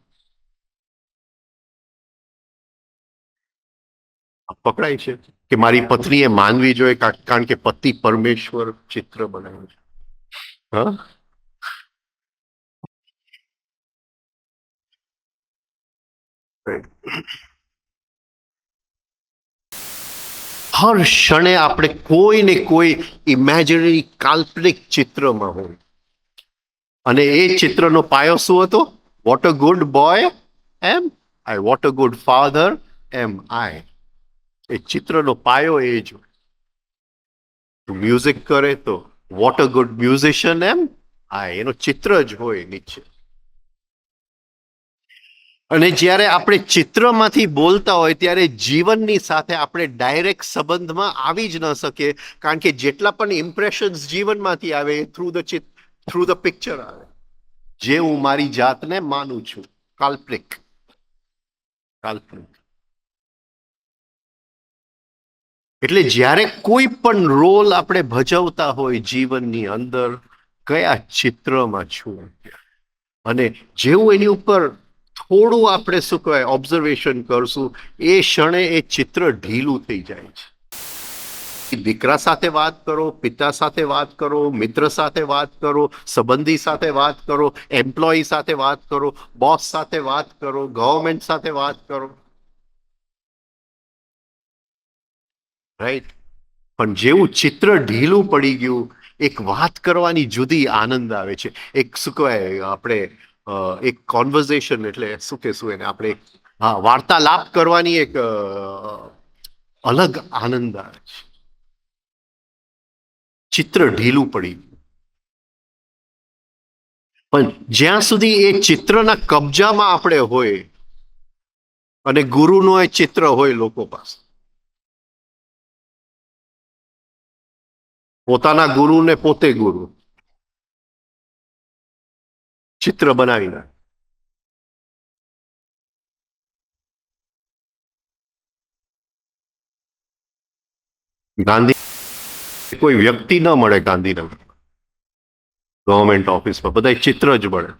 પકડાય છે કે મારી પત્નીએ માનવી જોઈએ, કારણ કે પતિ પરમેશ્વર ચિત્ર બનાવ્યું છે. હા, હર ક્ષણે આપણે કોઈ ને કોઈ ઇમેજિનરી કાલ્પનિક ચિત્રમાં હોય, અને એ ચિત્રનો પાયો શું હતો? What a good boy am I, what a good father am I. એ ચિત્રનો પાયો એ જ હોય. મ્યુઝિક કરે તો what a good musician am I, એનો ચિત્ર જ હોય નીચે. અને જ્યારે આપણે ચિત્રમાંથી બોલતા હોય ત્યારે જીવનની સાથે આપણે ડાયરેક્ટ સંબંધમાં આવી જ ન શકીએ, કારણ કે જેટલા પણ ઇમ્પ્રેશન્સ જીવનમાંથી આવે એ થ્રુ ધ પિક્ચર આવે, જે હું મારી જાતને માનું છું, કાલ્પનિક. કાલ્પનિક એટલે જ્યારે કોઈ પણ રોલ આપણે ભજવતા હોય જીવનની અંદર, કયા ચિત્રમાં છું, અને જેવું એની ઉપર થોડું આપણે શું કહેવાય ઓબ્ઝર્વેશન કરશું, એ ક્ષણે એ ચિત્ર ઢીલું થઈ જાય છે. દીકરા સાથે વાત કરો, પિતા સાથે વાત કરો, મિત્ર સાથે વાત કરો, સંબંધી સાથે વાત કરો, એમ્પ્લોયી સાથે વાત કરો, બોસ સાથે વાત કરો, ગવર્મેન્ટ સાથે વાત કરો, રાઈટ. પણ જેવું ચિત્ર ઢીલું પડી ગયું, એક વાત કરવાની જુદી આનંદ આવે છે. એક શું કહેવાય આપણે એક કોન્વર્ઝેશન એટલે શું કહેશું એને આપણે, હા, વાર્તાલાપ કરવાની એક અલગ આનંદ આવે છે. ચિત્ર ઢીલું પડી ગયું, પણ જ્યાં સુધી એ ચિત્રના કબજામાં આપણે હોય, અને ગુરુનો એ ચિત્ર હોય લોકો પાસે, પોતાના ગુરુને પોતે ગુરુ ચિત્ર બનાવી નાખે. ગાંધી કોઈ વ્યક્તિ ન મળે, ગાંધીનગર ગવર્મેન્ટ ઓફિસમાં બધા ચિત્ર જ મળે.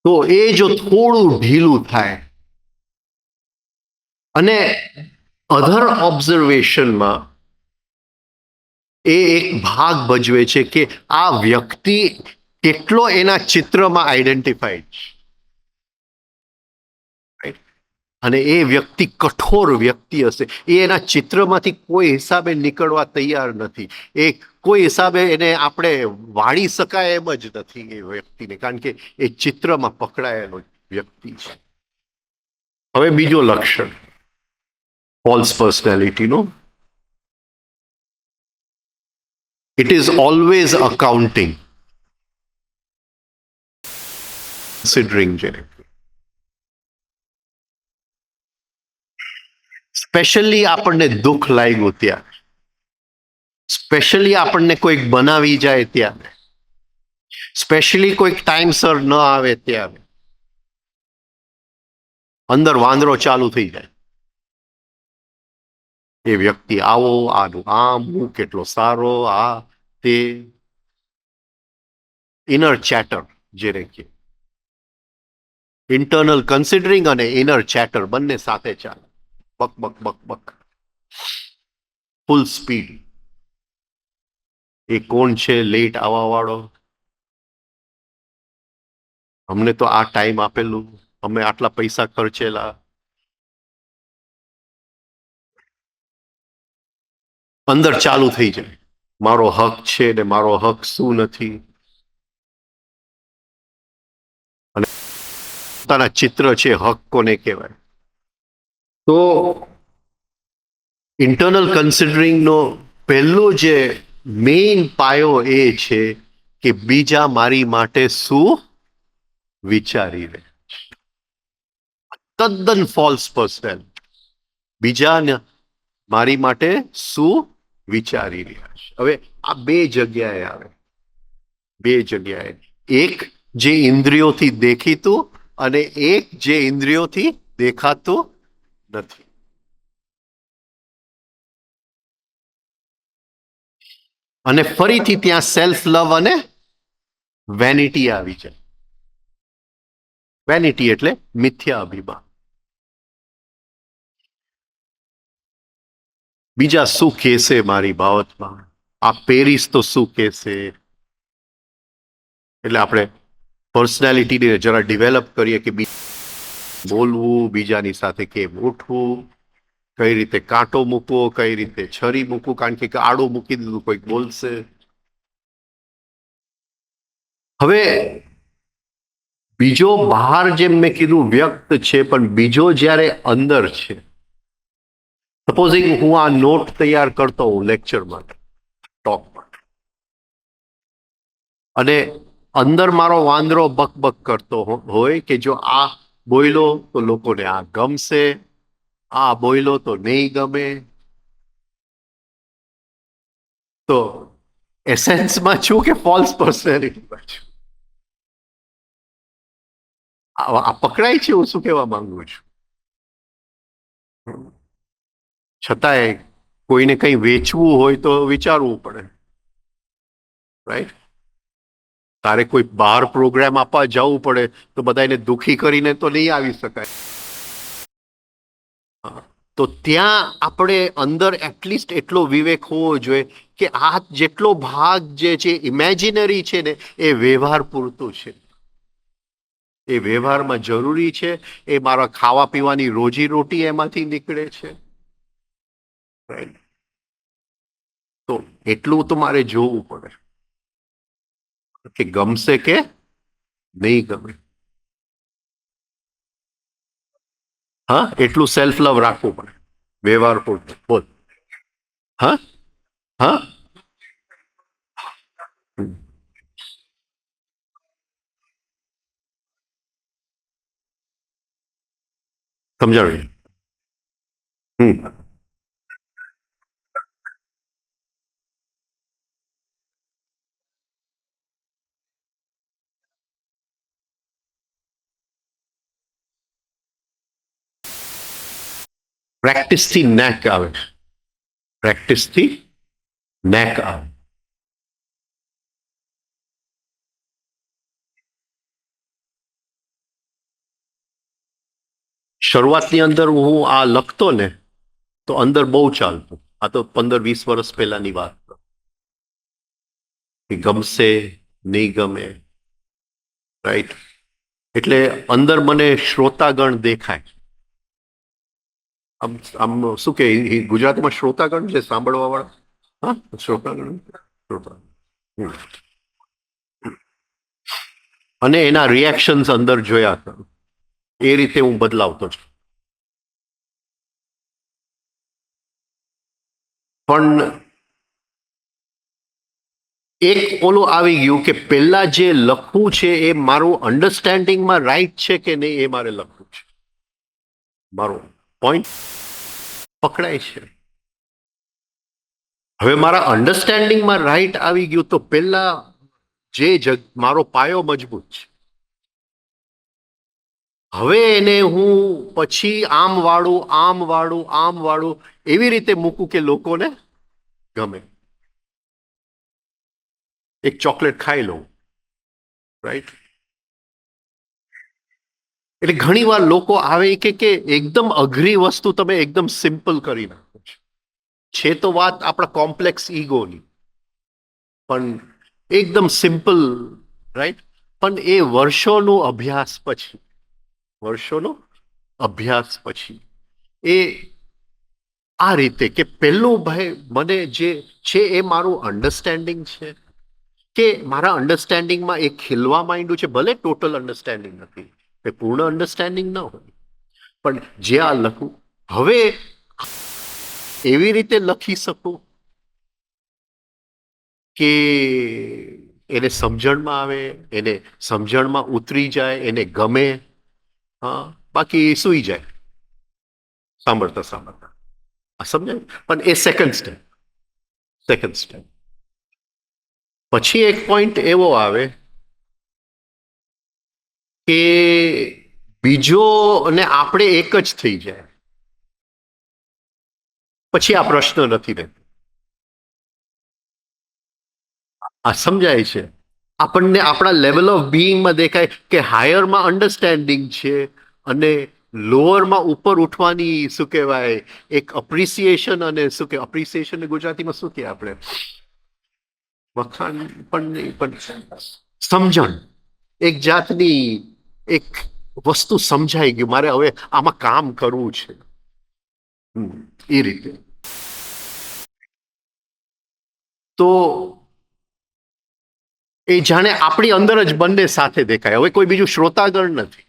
તો એ જો થોડું ઢીલું થાય, અને અધર ઓબ્ઝર્વેશનમાં એ એક ભાગ ભજવે છે કે આ વ્યક્તિ કેટલો એના ચિત્રમાં આઈડેન્ટિફાઈડ છે, અને એ વ્યક્તિ કઠોર વ્યક્તિ હશે, એ એના ચિત્રમાંથી કોઈ હિસાબે નીકળવા તૈયાર નથી, એ કોઈ હિસાબે એને આપણે વાળી શકાય એમ જ નથી એ વ્યક્તિને, કારણ કે એ ચિત્રમાં પકડાયેલો વ્યક્તિ છે. હવે બીજો લક્ષણ ફોલ્સ પર્સનાલિટીનો, it is always accounting, considering, જેને સ્પેશિયલી આપણને દુઃખ લાગ્યું ત્યાં, સ્પેશિયલી આપણને કોઈક બનાવી જાય ત્યારે, સ્પેશિયલી કોઈક ટાઈમસર ન આવે ત્યારે અંદર વાંદરો ચાલુ થઈ જાય. એ વ્યક્તિ આવો, આનું આમ, હું કેટલો સારો, આ તે ઇનર ચેટર જેને કે ઇન્ટરનલ કન્સિડરિંગ અને ઇનર ચેટર બંને સાથે ચાલે, બક બક બક બક ફૂલ સ્પીડ. એ કોણ છે લેટ આવવા વાળો? અમને તો આ ટાઈમ આપેલું, અમે આટલા પૈસા ખર્ચેલા, અંદર ચાલુ થઈ જાય મારો હક છે ને મારો હક શું નથી, અને પોતાના ચિત્ર છે હક કોને કહેવાય. તો ઇન્ટરનલ કન્સિડરિંગનો પહેલો જે મેઇન પાયો એ છે કે બીજા મારી માટે શું વિચારી રહે, તદ્દન ફોલ્સ પર્સનાલિટી. બીજા મારી માટે શું વિચારી રહ્યા છે. હવે આ બે જગ્યાએ આવે, બે જગ્યાએ, એક જે ઇન્દ્રિયોથી દેખીતું અને એક જે ઇન્દ્રિયોથી દેખાતું નથી. અને ફરીથી ત્યાં સેલ્ફ લવ અને વેનિટી આવી જાય. વેનિટી એટલે મિથ્યા અભિમાન. બીજા શું કહેશે મારી બાબતમાં, આ પેરિસ તો શું કહેશે. એટલે આપણે પર્સનાલિટીને જરા ડેવલપ કરીએ કે બોલવું, બીજાની સાથે કેમ ઉઠવું, કઈ રીતે કાંટો મૂકવો, કઈ રીતે છરી મૂકવું, કારણ કે આડું મૂકી દીધું કોઈક બોલશે. હવે બીજો બહાર જેમ મેં કીધું વ્યક્ત છે, પણ બીજો જ્યારે અંદર છે, સપોઝિંગ હું આ નોટ તૈયાર કરતો હું લેક્ચર માટે, ટોક માટે, અને અંદર મારો વાંદરો બકબક કરતો હોય કે જો આ બોયલો તો લોકોને આ ગમશે, આ બોયલો તો નહીં ગમે. તો એસેન્સમાં છું કે ફોલ્સ પર્સનાલિટીમાં છું? આ પકડાય છે હું શું કહેવા માંગુ છું. છતાંય કોઈને કંઈ વેચવું હોય તો વિચારવું પડે, રાઈટ? તારે કોઈ બહાર પ્રોગ્રામ આપવા જવું પડે તો બધાને દુખી કરીને તો નહીં આવી શકાય. તો ત્યાં આપણે અંદર એટલીસ્ટ એટલો વિવેક હોવો જોઈએ કે આ જેટલો ભાગ જે છે ઇમેજિનરી છે ને, એ વ્યવહાર પૂરતું છે, એ વ્યવહારમાં જરૂરી છે, એ મારા ખાવા પીવાની રોજી રોટી એમાંથી નીકળે છે. તો એટલું તો મારે જોવું પડે કે ગમશે કે નહીં ગમે. હા, એટલું સેલ્ફ લવ રાખવું પડે વ્યવહાર પૂરતું. બોલ. હા, હા, સમજાવ્યું. પ્રેક્ટિસથી નેક આવે, પ્રેક્ટિસથી નેક આવે. શરૂઆતની અંદર હું આ લખતો ને તો અંદર બહુ ચાલતું. આ તો 15-20 વર્ષ પહેલાની વાત. ગમશે નહીં ગમે, રાઈટ? એટલે અંદર મને શ્રોતાગણ દેખાય. આમ આમ શું કે ગુજરાતીમાં શ્રોતાગણ છે, સાંભળવા વાળા. હા, શ્રોતાગણ. અને એના રિએક્શન્સ અંદર જોયા કરું. એ રીતે હું બદલાવતો છું. પણ એક ઓલું આવી ગયું કે પેલા જે લખવું છે એ મારું અન્ડરસ્ટેન્ડિંગમાં રાઈટ છે કે નહીં, એ મારે લખવું છે. મારો પોઈન્ટ પકડાય છે. હવે મારા અન્ડરસ્ટેન્ડિંગમાં રાઈટ આવી ગયું તો પેલા જે મારો પાયો મજબૂત છે. હવે એને હું પછી આમ વાળું એવી રીતે મૂકું કે લોકોને ગમે. એક ચોકલેટ ખાઈ લઉં, રાઈટ? એટલે ઘણી વાર લોકો આવે કે એકદમ અઘરી વસ્તુ તમે એકદમ સિમ્પલ કરી નાખો છો. છે તો વાત આપણા કોમ્પ્લેક્સ ઈગોની, પણ એકદમ સિમ્પલ, રાઈટ? પણ એ વર્ષોનો અભ્યાસ પછી એ આ રીતે કે પેલું ભાઈ મને જે છે એ મારું અન્ડરસ્ટેન્ડિંગ છે, કે મારા અન્ડરસ્ટેન્ડિંગમાં એ ખીલવા માંડ્યું છે. ભલે ટોટલ અન્ડરસ્ટેન્ડિંગ નથી, એ પૂર્ણ અન્ડરસ્ટેન્ડિંગ ન હોય, પણ જે આ લખું હવે એવી રીતે લખી શકું કે એને સમજણમાં આવે, એને સમજણમાં ઉતરી જાય, એને ગમે. હા, બાકી સુઈ જાય સાંભળતા આ સમજાય. પણ એ સેકન્ડ સ્ટેપ. પછી એક પોઈન્ટ એવો આવે કે બીજો અને આપણે એક જ થઈ જાય. પછી આ પ્રશ્ન નથી રહેતો. આ સમજાય છે? આપણને આપણા લેવલ ઓફ બીઈંગમાં દેખાય કે હાયરમાં અન્ડરસ્ટેન્ડિંગ છે અને લોઅરમાં ઉપર ઉઠવાની શું કહેવાય એક અપ્રિસિએશન, અને શું કે અપ્રિસિએશન ગુજરાતીમાં શું કે આપણે વખાણ પણ નહીં, પણ સમજણ. એક જાતની એક વસ્તુ સમજાઈ ગયું, મારે હવે આમાં કામ કરવું છે. એ રીતે તો એ જાણે આપણી અંદર જ બંને સાથે દેખાય. હવે કોઈ બીજું શ્રોતાગણ નથી.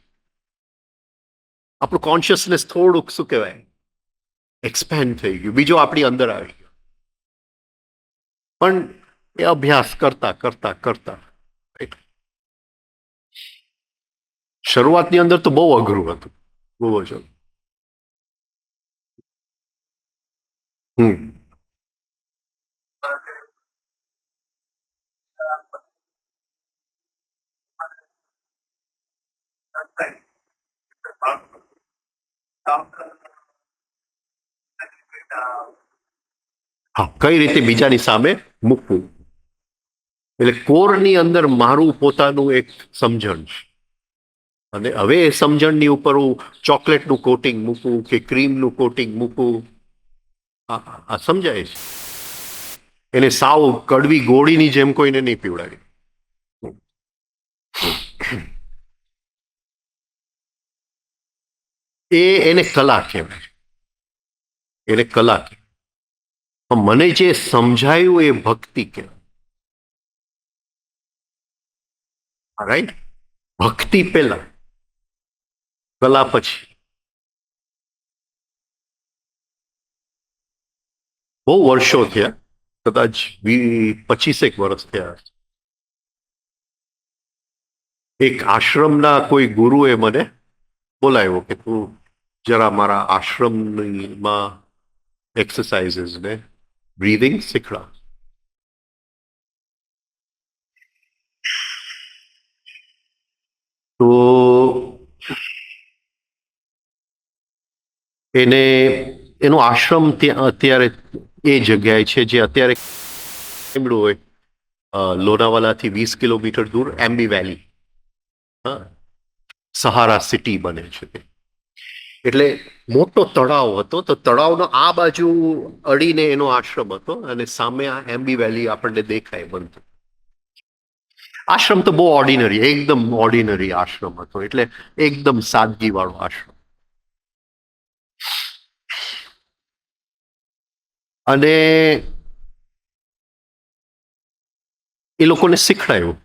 આપણું કોન્શિયસનેસ થોડુંક શું કહેવાય એક્સપેન્ડ થઈ ગયું, બીજો આપણી અંદર આવી ગયો. પણ એ અભ્યાસ કરતા શરૂઆતની અંદર તો બહુ અઘરું હતું, બહુ જ. હા, કઈ રીતે બીજાની સામે મૂકવું. એટલે કોરની અંદર મારું પોતાનું એક સમજણ છે, અને હવે એ સમજણની ઉપર હું ચોકલેટનું કોટિંગ મૂકું કે ક્રીમનું કોટિંગ મૂકું. આ સમજાય છે? એને સાવ કડવી ગોળીની જેમ કોઈને નહીં પીવડાવી. એને કલા કહેવાય. મને જે સમજાયું એ ભક્તિ કહેવાય. રાઈટ? ભક્તિ પહેલા, કલા પછી. બહુ વર્ષો થયા, કદાચ 25 વર્ષ થયા. એક આશ્રમના કોઈ ગુરુએ મને બોલાવ્યો કે તું જરા મારા આશ્રમમાં એક્સરસાઇઝીસ ને બ્રીધિંગ શીખડા. તો એનો આશ્રમ અત્યારે એ જગ્યાએ છે જે અત્યારે હોય લોનાવાલાથી 20 કિલોમીટર દૂર એમ્બી વેલી. સહારા સિટી બને છે. એટલે મોટો તળાવ હતો, તો તળાવનો આ બાજુ અડીને એનો આશ્રમ હતો અને સામે આ એમ્બી વેલી આપણને દેખાય બનતું. આશ્રમ તો બહુ ઓર્ડિનરી, એકદમ ઓર્ડિનરી આશ્રમ હતો, એટલે એકદમ સાદગી વાળો આશ્રમ. અને એ લોકોને શીખડાયું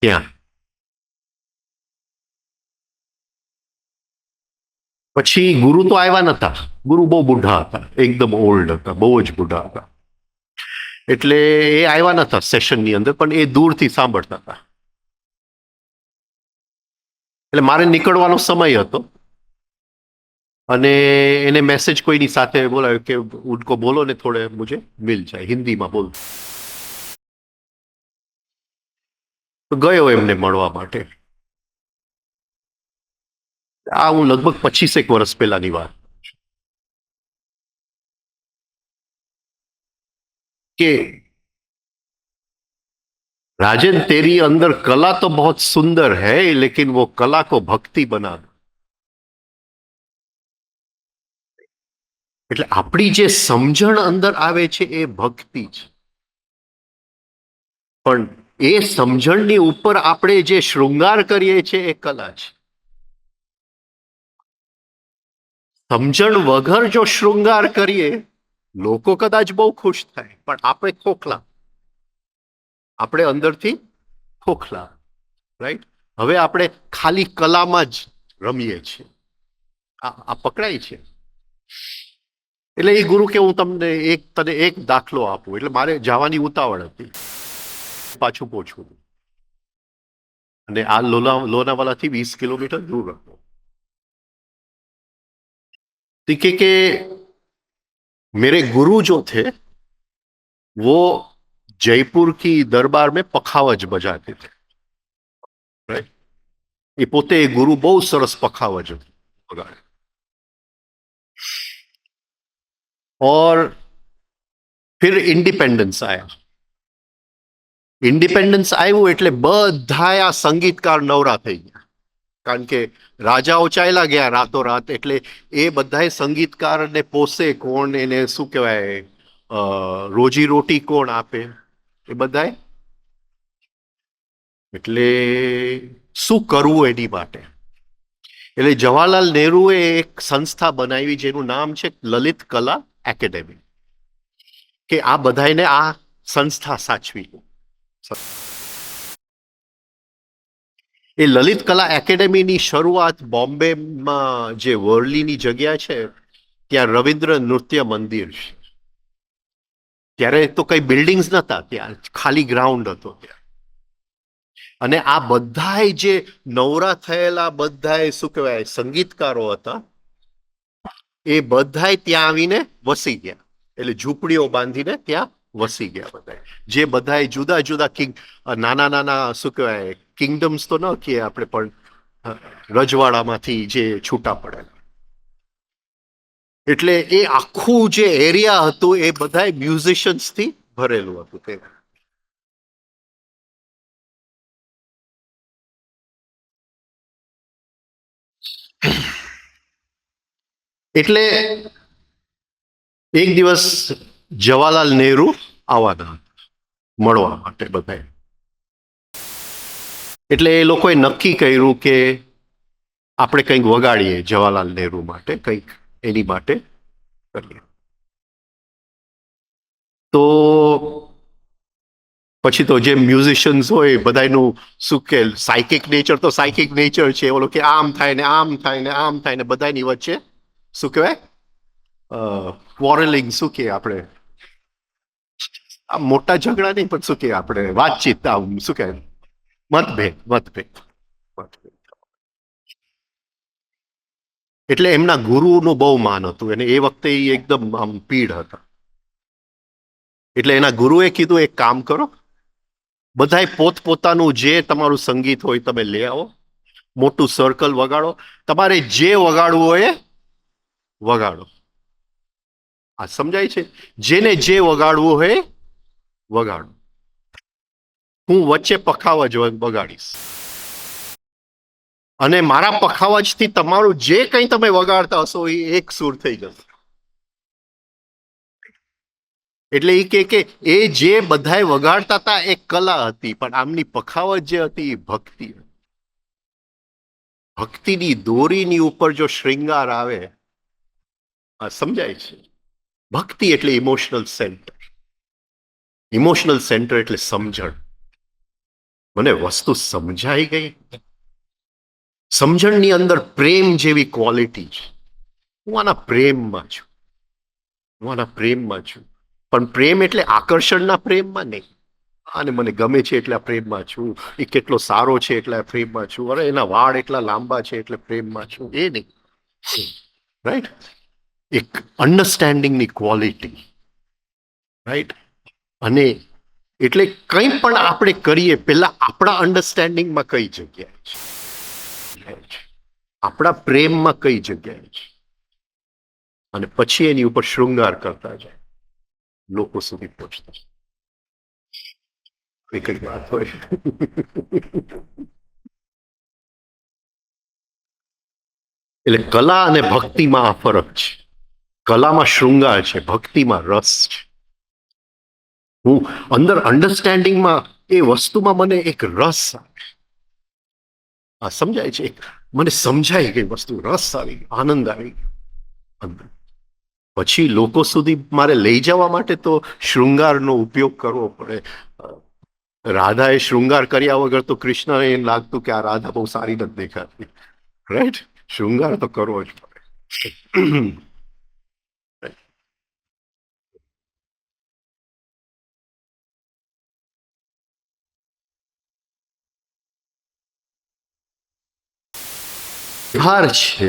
ત્યાં. પછી ગુરુ તો આવ્યા નતા, ગુરુ બહુ બુઢા હતા, એકદમ ઓલ્ડ હતા, બહુ જ બુઢા હતા. એટલે એ આવ્યા નતા સેશનની અંદર, પણ એ દૂરથી સાંભળતા હતા. એટલે મારે નીકળવાનો સમય હતો અને એને મેસેજ કોઈની સાથે બોલાવ્યો કે ઉनको બોલો ને થોડે મુझे મિલ જાય, હિન્દીમાં બોલ. તો ગયો એમને મળવા માટે. આ હું લગભગ 25 વર્ષ પહેલાની વાત કે राजन तेरी अंदर कला तो बहुत सुंदर है, लेकिन वो कला को भक्ति बना दो. એટલે આપણી જે સમજણ અંદર આવે છે એ ભક્તિ છે, પણ એ સમજણની ઉપર આપણે જે શૃંગાર કરીએ છીએ એ કલા છે. સમજણ વગર જો શૃંગાર કરીએ, લોકો કદાચ બહુ ખુશ થાય, પણ આપણે ખોખલા, આપણે અંદરથી ખોખલા, રાઈટ. હવે આપણે ખાલી કલામાં જ રમીએ છીએ, આ પકડાય છે. એટલે એ ગુરુ કે હું તને એક દાખલો આપું. એટલે મારે જવાની ઉતાવળ હતી, પાછું પહોંચવું, અને આ લોનાવાલાથી 20 કિલોમીટર દૂર હતો. दिखे कि मेरे गुरु जो थे वो जयपुर की दरबार में पखावज बजाते थे, राइट. ये पोते गुरु बहुत सरस पखावज बगाड़े. और फिर इंडिपेंडेंस आया. इंडिपेंडेंस આવ્યું એટલે બધા આ સંગીતકાર નવરા થઈ ગયા, કારણ કે રાજાઓ ચાલ્યા ગયા રાતોરાત. એટલે એ બધા સંગીતકારને પોષે કોણ, એને શું કહેવાય, રોજી રોટી કોણ આપે, એ બધા. એટલે શું કરવું એની માટે. એટલે જવાહરલાલ નહેરુએ એક સંસ્થા બનાવી જેનું નામ છે લલિત કલા એકેડેમી, કે આ બધાને આ સંસ્થા સાચવી. એ લલિત કલા એકેડેમીની શરૂઆત બોમ્બેમાં જે વર્લીની જગ્યા છે ત્યાં રવિન્દ્ર નૃત્ય મંદિર છે. ત્યારે તો કઈ બિલ્ડિંગ્સ નતા, ત્યાં ખાલી ગ્રાઉન્ડ હતો ત્યાં. અને આ બધાય જે નવરા થયેલા બધાય શું કહેવાય સંગીતકારો હતા, એ બધાય ત્યાં આવીને વસી ગયા. એટલે ઝૂંપડીઓ બાંધીને ત્યાં વસી ગયા બધા, જે બધાય જુદા જુદા નાના નાના શું કહેવાય કિંગડમ્સ તો ન કહીએ આપણે, પણ રજવાડામાંથી જે છૂટા પડેલા. એટલે એ આખું જે એરિયા હતું એ બધાય મ્યુઝિશિયન્સથી ભરેલું હતું તે. એટલે એક દિવસ જવાહરલાલ નહેરુ આવવાના મળવા માટે બધા. એટલે એ લોકોએ નક્કી કર્યું કે આપણે કંઈક વગાડીએ જવાહરલાલ નહેરુ માટે, કંઈક એની માટે કરીએ. તો પછી તો જે મ્યુઝિશિયન્સ હોય બધાનું શું કે સાયકિક નેચર તો સાયકિક નેચર છે, ઓલો કે આમ થાય ને આમ થાય ને આમ થાય ને બધાની વચ્ચે શું કહેવાય ક્વોરલિંગ, શું કે આપણે આ મોટા ઝઘડા નહીં, પણ શું કે આપણે વાતચીત, શું કે મતભેદ. એટલે એમના ગુરુનું બહુ માન હતું, અને એ વખતે એ એકદમ આમ પીઢ હતા. એટલે એના ગુરુએ કીધું એક કામ કરો, બધાય પોતપોતાનું જે તમારું સંગીત હોય તમે લઈ આવો, મોટું સર્કલ વગાડો, તમારે જે વગાડવું હોય વગાડો. આ સમજાય છે? જેને જે વગાડવું હોય વગાડો, હું વચ્ચે પખાવજ વગાડીશ. અને મારા પખાવજથી તમારું જે કંઈ તમે વગાડતા હશો એ એક સૂર થઈ જશે. એટલે એ કે એ જે બધાય વગાડતા હતા એ કલા હતી, પણ આમની પખાવત જે હતી એ ભક્તિ હતી. ભક્તિની દોરીની ઉપર જો શ્રૃંગાર આવે, સમજાય છે? ભક્તિ એટલે ઇમોશનલ સેન્ટર. ઇમોશનલ સેન્ટર એટલે સમજણ. મને વસ્તુ સમજાઈ ગઈ. સમજણની અંદર પ્રેમ જેવી ક્વોલિટી છે. હું આના પ્રેમમાં છું. પણ પ્રેમ એટલે આકર્ષણના પ્રેમમાં નહીં. અને મને ગમે છે એટલે પ્રેમમાં છું, એ કેટલો સારો છે એટલે પ્રેમમાં છું, અરે એના વાળ એટલા લાંબા છે એટલે પ્રેમમાં છું, એ નહીં. રાઈટ? એક અન્ડરસ્ટેન્ડિંગની ક્વોલિટી. રાઈટ? અને એટલે કંઈ પણ આપણે કરીએ પહેલા આપણા અન્ડરસ્ટેન્ડિંગમાં કઈ જગ્યાએ છે, આપણા પ્રેમમાં કઈ જગ્યાએ છે, અને પછી એની ઉપર શૃંગાર કરતા જાય, લોકો સુધી પહોંચતા. એક જ વાત હોય. એટલે કલા અને ભક્તિમાં આ ફરક છે. કલામાં શૃંગાર છે, ભક્તિમાં રસ છે. હું અંદર અન્ડરસ્ટેન્ડિંગમાં એ વસ્તુમાં મને એક રસ આવે. આ સમજાય છે? મને સમજાઈ ગઈ વસ્તુ, રસ આવી ગયો, આનંદ આવી ગયો. પછી લોકો સુધી મારે લઈ જવા માટે તો શૃંગારનો ઉપયોગ કરવો પડે. રાધાએ શૃંગાર કર્યા વગર તો કૃષ્ણને એમ લાગતું કે આ રાધા બહુ સારી નથી દેખાતી. રાઈટ? શૃંગાર તો કરવો જ પડે. વ્યવહાર છે,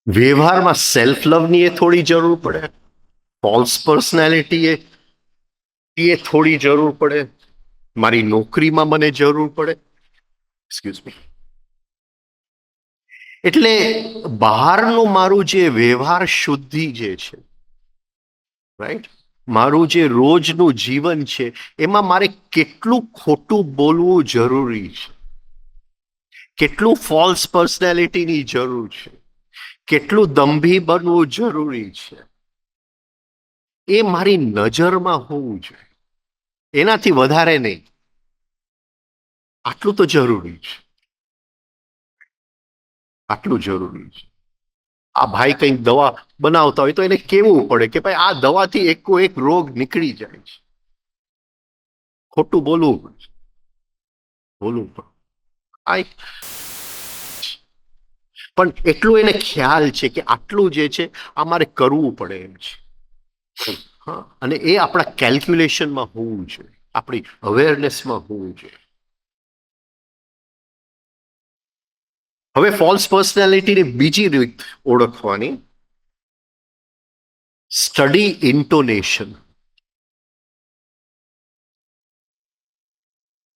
વ્યવહારમાં સેલ્ફ લવની એ થોડી જરૂર પડે, ફોલ્સ પર્સનાલિટી એ થોડી જરૂર પડે, મારી નોકરીમાં મને જરૂર પડે. Excuse me. એટલે બહારનું મારું જે વ્યવહાર શુદ્ધિ જે છે, રાઈટ, મારું જે રોજનું જીવન છે એમાં મારે કેટલું ખોટું બોલવું જરૂરી છે, કેટલું ફોલ્સ પર્સનાલિટીની જરૂર છે, કેટલું દંભી બનવું જરૂરી છે, એ મારી નજરમાં હોવું જોઈએ. એનાથી વધારે નહીં. આટલું તો જરૂરી છે. આટલું જરૂરી છે. આ ભાઈ કંઈક દવા બનાવતા હોય તો એને કેવું પડે કે ભાઈ આ દવાથી એકો એક રોગ નીકળી જાય છે. ખોટું બોલવું પડે. પણ એટલું એને ખ્યાલ છે કે આટલું જે છે આ મારે કરવું પડે એમ છે. હા, અને એ આપણા કેલ્ક્યુલેશનમાં હોવું જોઈએ, આપણી અવેરનેસમાં હોવું જોઈએ. હવે ફોલ્સ પર્સનાલિટીની બીજી રીત ઓળખવાની, સ્ટડી ઇન્ટોનેશન.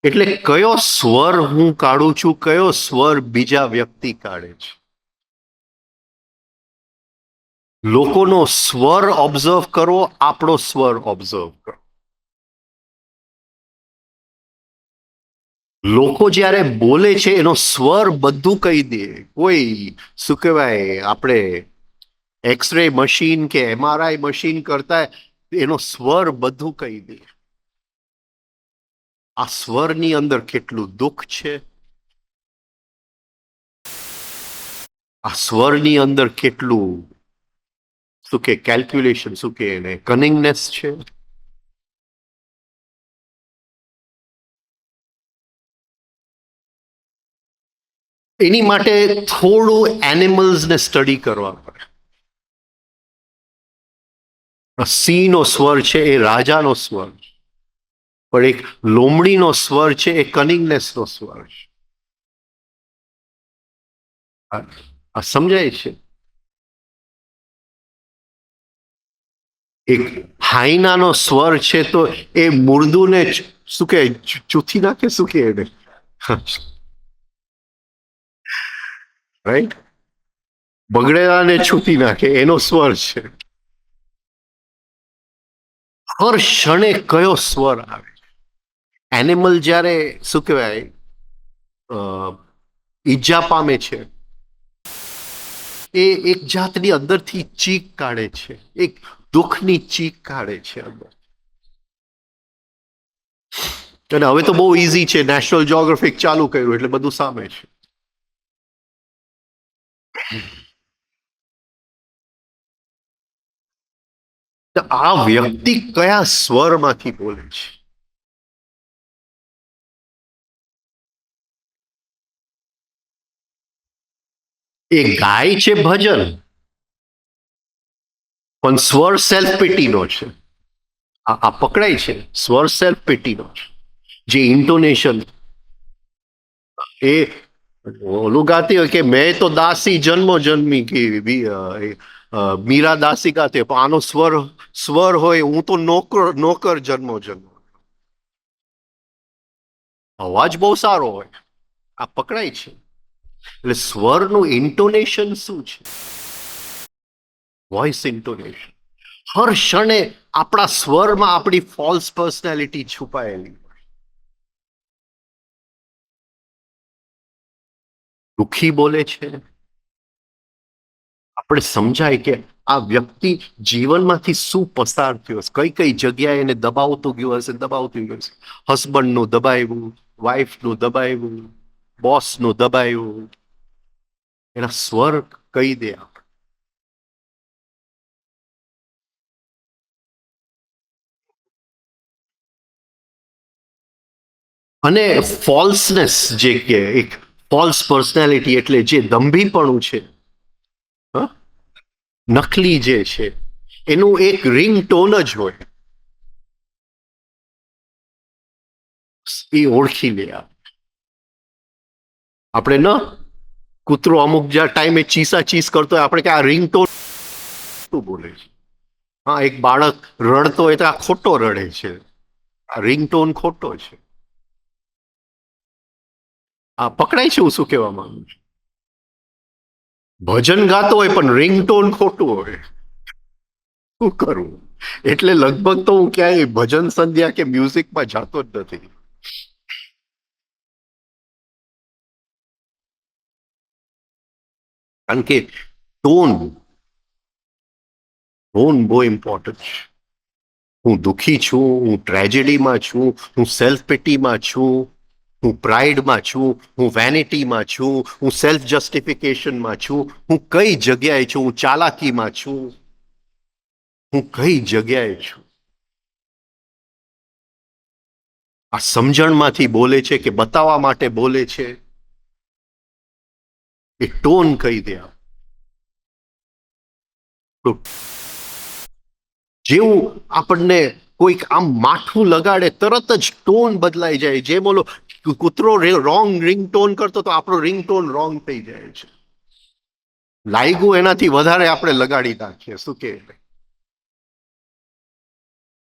એટલે કયો સ્વર હું કાઢું છું, કયો સ્વર બીજા વ્યક્તિ કાઢે છે. લોકોનો સ્વર ઓબ્ઝર્વ કરો, આપણો સ્વર ઓબ્ઝર્વ કરો. લોકો જ્યારે બોલે છે એનો સ્વર બધું કહી દે. કોઈ શું કહેવાય, આપણે એક્સરે મશીન કે MRI મશીન કરતા એનો સ્વર બધું કહી દે. આ સ્વરની અંદર કેટલું દુઃખ છે, આ સ્વરની અંદર કેટલું શું કે કેલ્ક્યુલેશન, શું કે એને કનિંગનેસ છે. એની માટે થોડું એનિમલ્સને સ્ટડી કરવા પડે. સિંહનો સ્વર છે એ રાજાનો સ્વર છે, પણ એક લોમડીનો સ્વર છે એ કનિંગનેસનો સ્વર છે. આ સમજાય છે? એક હાઈનાનો સ્વર છે તો એ મુર્દુને શું કે ચૂથી નાખે, શું કે એને, રાઈટ, બગડેલાને છૂટી નાખે, એનો સ્વર છે. હર ક્ષણે કયો સ્વર આવે. એનિમલ જ્યારે શું કહેવાય અ, ઈજા પામે છે, એ એક જાતની અંદરથી ચીક કાઢે છે, એક દુઃખની ચીક કાઢે છે અંદર. અને હવે તો બહુ ઈઝી છે, નેશનલ જ્યોગ્રાફિક ચાલુ કર્યું એટલે બધું સામે છે. તો આ વ્યક્તિ કયા સ્વરમાંથી બોલે છે? એ ગાય છે ભજન, પણ સ્વર સેલ્ફ પીટીનો છે. આ પકડાય છે, સ્વર સેલ્ફ પીટીનો છે. જે ઇન્ટોનેશન એ ઓલું ગાતી હોય કે મેં તો દાસી જન્મો જન્મી કે મીરા દાસી ગાતી, પણ આનો સ્વર સ્વર હોય હું તો નોકર નોકર જન્મો જન્મ. અવાજ બહુ સારો હોય, આ પકડાય છે. એટલે સ્વરનું ઇન્ટોનેશન શું છે? વોઇસ ઇન્ટોનેશન. હર ક્ષણે આપણા સ્વરમાં આપણી ફોલ્સ પર્સનાલિટી છુપાયેલી. દુઃખી બોલે છે, આપણે સમજાય કે આ વ્યક્તિ જીવનમાંથી શું પસાર થયો હશે, કઈ કઈ જગ્યાએ એને દબાવતું ગયું હશે, દબાવતું ગયું હશે. હસબન્ડનું દબાવ્યું, વાઈફનું દબાવ્યું, બોસનું દબાવ્યું. એના સ્વર કહી દે. અને ફોલ્સનેસ જે કે એક ફોલ્સ પર્સનાલિટી એટલે જે દંભીપણું છે, નકલી જે છે, એનું એક રિંગ ટોન જ હોય. એ ઓળખી લે. આપણે ન કૂતરો અમુક જ્યાં ટાઈમે ચીસા ચીસ કરતો હોય, આપણે કે આ રિંગ ટોન શું બોલે છે? હા, એક બાળક રડતો હોય તો આ ખોટો રડે છે, આ રિંગ ટોન ખોટો છે. આ પકડાય છે હું શું કહેવા માંગુ છું? ભજન ગાતો હોય પણ રિંગટોન ખોટું હોય, શું કરવું? એટલે લગભગ તો હું ક્યાંય ભજન સંધ્યા કે મ્યુઝિકમાં જાતો જ નથી. કારણ કે ટોન ટોન બહુ ઇમ્પોર્ટન્ટ છે. હું દુઃખી છું, હું ટ્રેજેડીમાં છું, હું સેલ્ફ પિટીમાં છું, હું પ્રાઇડમાં છું, હું વેનિટીમાં છું, હું સેલ્ફ જસ્ટિફિકેશનમાં છું, હું કઈ જગ્યાએ છું, હું ચાલાકીમાં છું, હું કઈ જગ્યાએ છું. આ સમજણમાંથી બોલે છે કે બતાવવા માટે બોલે છે, એ ટોન કહી દે. જેવું આપણને કોઈક આમ માઠું લગાડે તરત જ ટોન બદલાઈ જાય. જે બોલો કૂતરો રોંગ રિંગ ટોન કરતો તો આપણો રિંગ ટોન રોંગ થઈ જાય છે. લાગ્યું એનાથી વધારે આપણે લગાડી નાખીએ. શું કે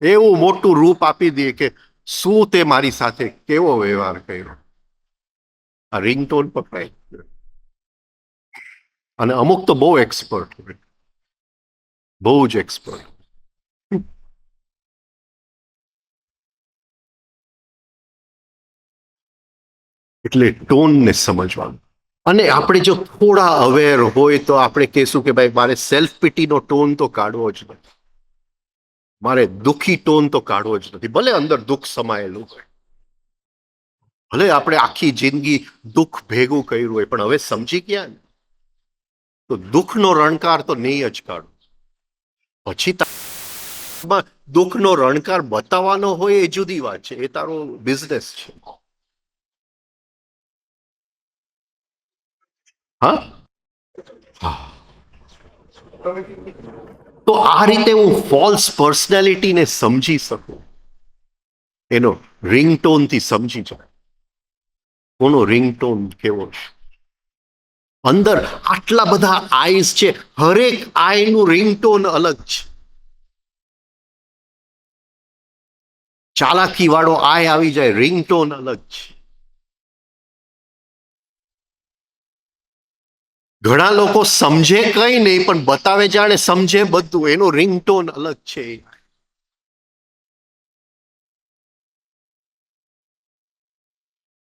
એવું મોટું રૂપ આપી દઈએ કે શું તે મારી સાથે કેવો વ્યવહાર કર્યો. આ રિંગ ટોન પકડાય. અને અમુક તો બહુ એક્સપર્ટ હોય, બહુ જ એક્સપર્ટ. એટલે ટોનને સમજવાનું. અને આપણે જો થોડા અવેર હોય તો આપણે કહેશું કે ભાઈ મારે સેલ્ફ પીટીનો ટોન તો કાઢવો જ નથી, મારે દુઃખી ટોન તો કાઢવો જ નથી. ભલે અંદર દુઃખ સમાયેલું હોય, ભલે આપણે આખી જિંદગી દુઃખ ભેગું કર્યું હોય, પણ હવે સમજી ગયા ને તો દુઃખનો રણકાર તો નહીં જ કાઢો. પછી દુઃખનો રણકાર બતાવવાનો હોય એ જુદી વાત છે, એ તારો બિઝનેસ છે. હા, તો આ રીતે હું ફોલ્સ પર્સનાલિટીને સમજી શકું, એનો રિંગટોનથી સમજી જાય કોનો રિંગટોન કેવો છે. અંદર આટલા બધા આઈસ છે, હરેક આઈનું રિંગટોન અલગ છે. ચાલાકી વાળો આય આવી જાય, રિંગટોન અલગ છે. ઘણા લોકો સમજે કઈ નહીં પણ બતાવે જાણે સમજે બધું, એનો રિંગટોન અલગ છે.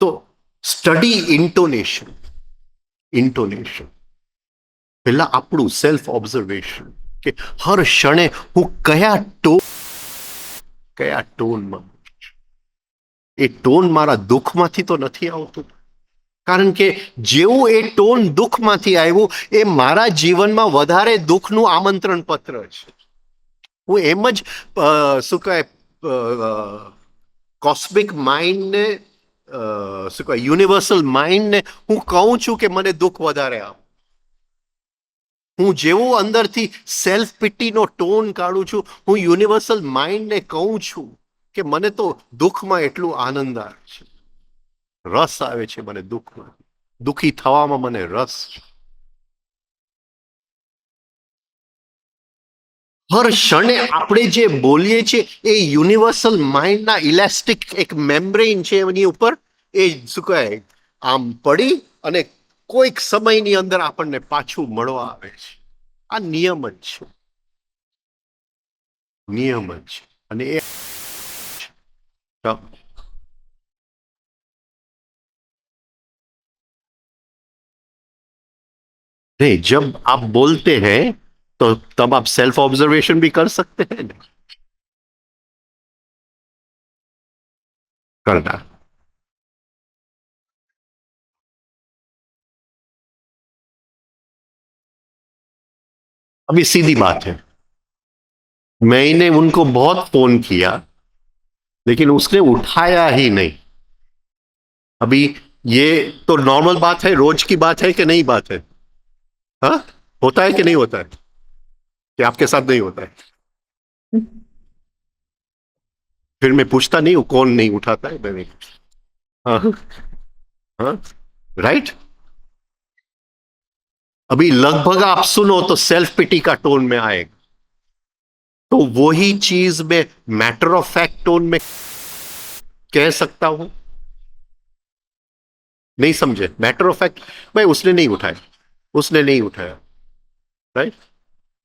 તો સ્ટડી ઇન્ટોનેશન પહેલા આપણું સેલ્ફ ઓબ્ઝર્વેશન કે હર ક્ષણે હું કયા ટોનમાં, એ ટોન મારા દુઃખમાંથી તો નથી આવતું, કારણ કે જેવું એ ટોન દુઃખમાંથી આવ્યું એ મારા જીવનમાં વધારે દુઃખનું આમંત્રણ પત્ર છે. હું એમ જ શું કહેવાય કોસ્મિક માઇન્ડને શું કહેવાય યુનિવર્સલ માઇન્ડને હું કહું છું કે મને દુઃખ વધારે આપ. હું જેવું અંદરથી સેલ્ફ પિટીનો ટોન કાઢું છું, હું યુનિવર્સલ માઇન્ડને કહું છું કે મને તો દુઃખમાં એટલું આનંદ આવે છે, રસ આવે છે મને દુઃખમાં, દુઃખી થવામાં મને રસ છે. હર ક્ષણે આપણે જે બોલીએ છીએ એ યુનિવર્સલ માઇન્ડના ઇલાસ્ટિક એક મેમ્બ્રેન છે એની ઉપર, એ શું કહેવાય આમ પડી અને કોઈક સમયની અંદર આપણને પાછું મળવા આવે છે. આ નિયમ જ છે, નિયમ જ છે. અને એ नहीं, जब आप बोलते हैं तो तब आप सेल्फ ऑब्जर्वेशन भी कर सकते हैं ना, करना. अभी सीधी बात है, मैंने उनको बहुत फोन किया लेकिन उसने उठाया ही नहीं. अभी ये तो नॉर्मल बात है, रोज की बात है कि नहीं बात है? हाँ, होता है कि नहीं होता है, कि आपके साथ नहीं होता है? फिर मैं पूछता नहीं हूं कौन नहीं उठाता है, मैंने. हाँ हाँ, राइट. अभी लगभग आप सुनो तो सेल्फ पिटी का टोन में आएगा, तो वही चीज मैं मैटर ऑफ फैक्ट टोन में कह सकता हूं. नहीं समझे? मैटर ऑफ फैक्ट भाई उसने नहीं उठाया, उसने नहीं उठाया, राइट.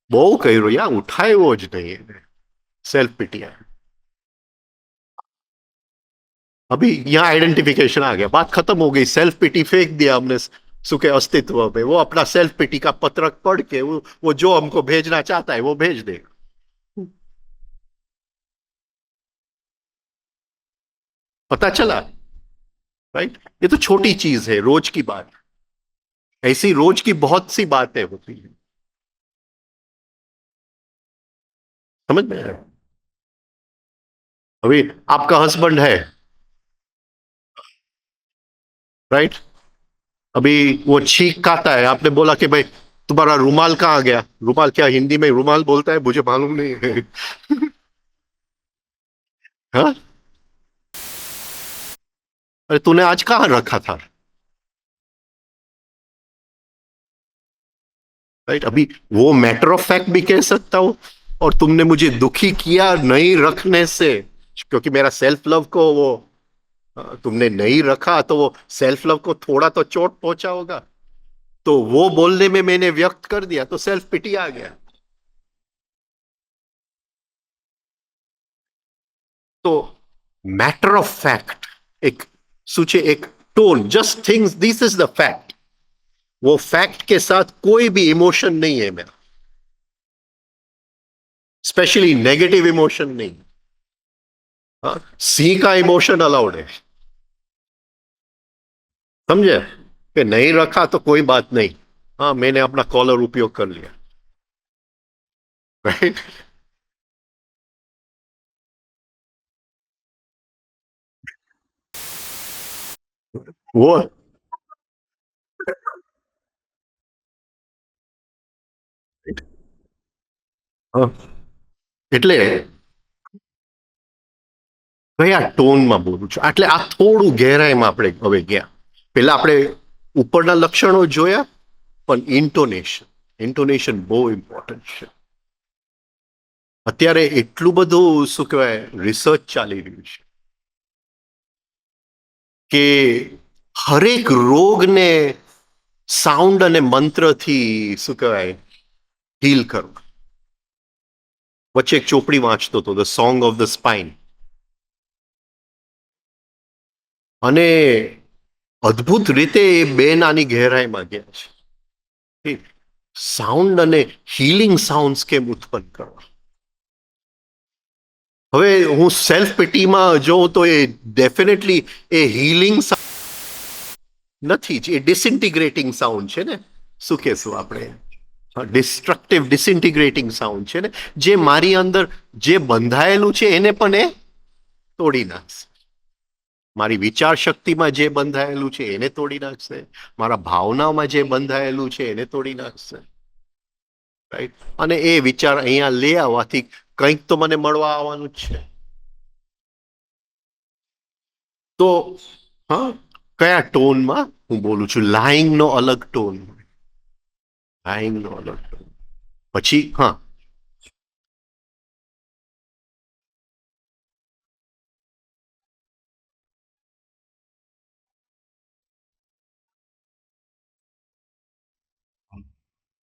બહુ કર્યો યાર, ઉઠાયો જ नहीं सेल्फ पिटी है. अभी यहाँ आइडेंटिफिकेशन आ गया, बात खत्म हो गई. सेल्फ पिटी फेंक दिया हमने सुखे अस्तित्व में, वो अपना सेल्फ पिटी का पत्रक पढ़ के वो जो हमको भेजना चाहता है वो भेज देगा. पता चला, राइट. ये तो छोटी चीज है, रोज की बात. ऐसी रोज की बहुत सी बातें होती है, समझ में आया? अभी आपका हस्बैंड है, राइट. अभी वो छींक खाता है, आपने बोला कि भाई तुम्हारा रुमाल कहाँ गया? रुमाल क्या हिंदी में रुमाल बोलता है मुझे मालूम नहीं है. हाँ, अरे तूने आज कहाँ रखा था, राइट. अभी वो मैटर ऑफ फैक्ट भी कह सकता हूं, और तुमने मुझे दुखी किया नहीं रखने से, क्योंकि मेरा सेल्फ लव को वो तुमने नहीं रखा, तो वो सेल्फ लव को थोड़ा तो चोट पहुंचा होगा, तो वो बोलने में मैंने व्यक्त कर दिया, तो सेल्फ पिटी आ गया. तो मैटर ऑफ फैक्ट एक सूचे, एक tone, just things, this is the fact. वो फैक्ट के साथ कोई भी इमोशन नहीं है मेरा, स्पेशली नेगेटिव इमोशन नहीं. हाँ, सी का इमोशन अलाउड है, समझे? कि नहीं रखा तो कोई बात नहीं, हाँ मैंने अपना कॉलर उपयोग कर लिया, राइट. वो હા, એટલે કયા ટોનમાં બોલું છું, એટલે આ થોડું ગહેરાઈમાં આપણે હવે ગયા. પેલા આપણે ઉપરના લક્ષણો જોયા, પણ ઇન્ટોનેશન બહુ ઇમ્પોર્ટન્ટ છે. અત્યારે એટલું બધું શું કહેવાય રિસર્ચ ચાલી રહ્યું છે કે હરેક રોગને સાઉન્ડ અને મંત્રથી શું કહેવાય હીલ કરવું. વચ્ચે એક ચોપડી વાંચતો હતો, the song of the spine, અને અદ્ભુત રીતે એ બેન આની ગહેરાઈમાં ગયા છે. સાઉન્ડ અને હીલિંગ સાઉન્ડ કેમ ઉત્પન્ન કરવા. હવે હું સેલ્ફ પિટીમાં જોઉં તો એ ડેફિનેટલી એ હીલિંગ નથી જ, એ ડિસઇન્ટિગ્રેટિંગ સાઉન્ડ છે ને. શું કહેશું આપણે, ડિસ્ટ્રક્ટિવ ડિસઇન્ટિગ્રેટિંગ સાઉન્ડ છે ને, જે મારી અંદર જે બંધાયેલું છે એને પણ એ તોડી નાખશે. મારી વિચાર શક્તિમાં જે બંધાયેલું છે એને તોડી નાખશે, મારા ભાવનામાં જે બંધાયેલું છે એને તોડી નાખશે. રાઈટ. અને એ વિચાર અહીંયા લઈ આવવાથી કંઈક તો મને મળવા આવવાનું જ છે. તો હા, કયા ટોનમાં હું બોલું છું, લાઈંગ નો અલગ ટોન, લાઈંગ નો અલગ ટોન. પછી હા,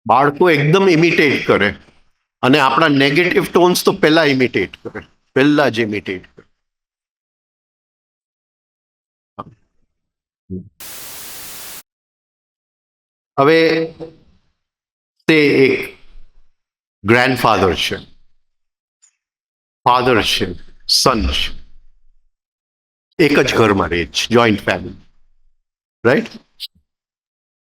બાળકો એકદમ ઇમિટેટ કરે, અને આપણા નેગેટિવ ટોન્સ તો પહેલા ઇમિટેટ કરે, પહેલા જ ઇમિટેટ કરે. હવે તે એક ગ્રેન્ડફાધર છે, ફાધર છે, સન છે, એક જ ઘરમાં રહે છે, જોઈન્ટ ફેમિલી. રાઈટ.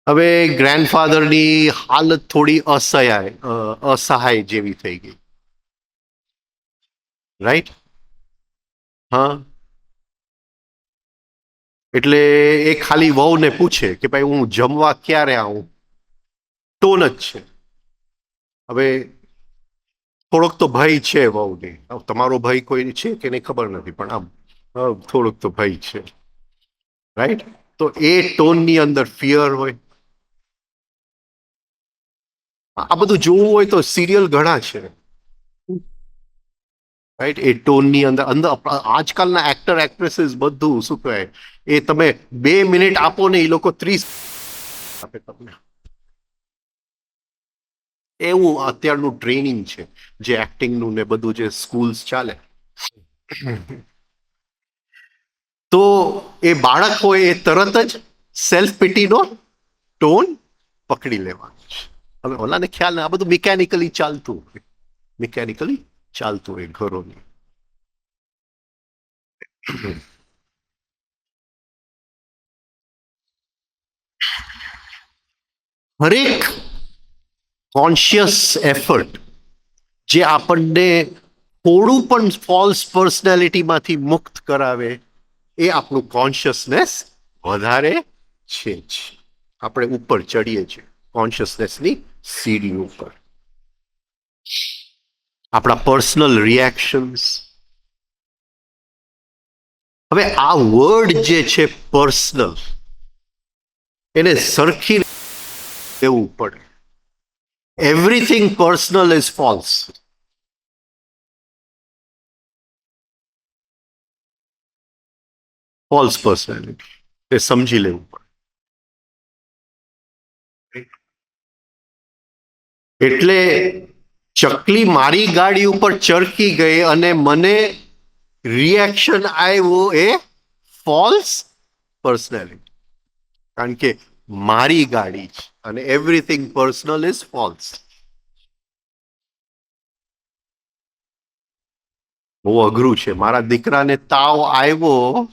હવે ગ્રેન્ડફાધરની હાલત થોડી અસહાય જેવી થઈ ગઈ. રાઈટ. હા. એટલે એ ખાલી વહુને પૂછે કે ભાઈ હું જમવા ક્યારે આવું, ટોન જ છે. હવે થોડોક તો ભય છે વહુને, તમારો ભય કોઈ છે કે નહીં ખબર નથી, પણ આમ થોડોક તો ભય છે. રાઈટ. તો એ ટોનની અંદર ફિયર હોય. આ બધું જોવું હોય તો સિરિયલ ઘણા છે. રાઈટ. એ ટોનની અંદર અંદર આજકાલના એક્ટર એક્ટ્રેસીસ બધું શું કહેવાય, એ તમે 2 મિનિટ આપો ને એ લોકો 30 આપે તમને. એવું અત્યારનું ટ્રેનિંગ છે, જે એક્ટિંગનું ને બધું જે સ્કૂલ્સ ચાલે. તો એ બાળક હોય એ તરત જ સેલ્ફ પિટીનો ટોન પકડી લેવાનો છે. હવે ઓલાને ખ્યાલ ને આ બધું મિકેનિકલી ચાલતું હોય, મિકેનિકલી ચાલતું હોય ઘરોની. હરેક કોન્શિયસ એફર્ટ જે આપણને થોડું પણ ફોલ્સ પર્સનાલિટીમાંથી મુક્ત કરાવે, એ આપણું કોન્શિયસનેસ વધારે છે જ. આપણે ઉપર ચડીએ છીએ કોન્શિયસનેસની સીડી ઉપર. આપણા પર્સનલ રિએક્શન્સ. હવે આ વર્ડ જે છે પર્સનલ, એને સરખી લેવું પડે. Everything personal is false. False personality એ સમજી લેવું પડે. એટલે ચકલી મારી ગાડી ઉપર ચરકી ગઈ અને મને રિએક્શન આવ્યું, એ ફોલ્સ પર્સનાલિટી. કારણ કે મારી ગાડી છે અને એવરીથિંગ પર્સનલ ઇઝ ફોલ્સ. બહુ અઘરું છે. મારા દીકરાને તાવ આવ્યો,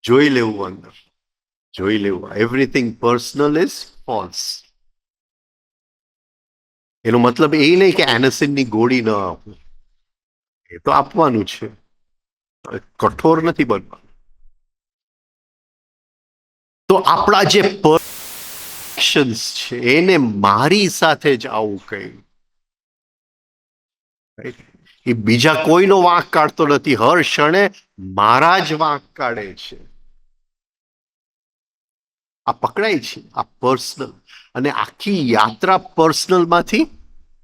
જોઈ લેવું અંદર, જોઈ લેવું એવરીથિંગ પર્સનલ ઇઝ ફોલ્સ. એનો મતલબ એ નહીં કે એનસિનની ગોળી ન આપવું, એ તો આપવાનું છે, કઠોર નથી બનવાનું. તો આપણા જે એક્શન્સ છે એને મારી સાથે જ આવું કહ્યું. એ બીજા કોઈનો વાંક કાઢતો નથી, હર ક્ષણે મારા જ વાંક કાઢે છે. આ પકડાય છે, આ પર્સનલ. અને આખી યાત્રા પર્સનલ માંથી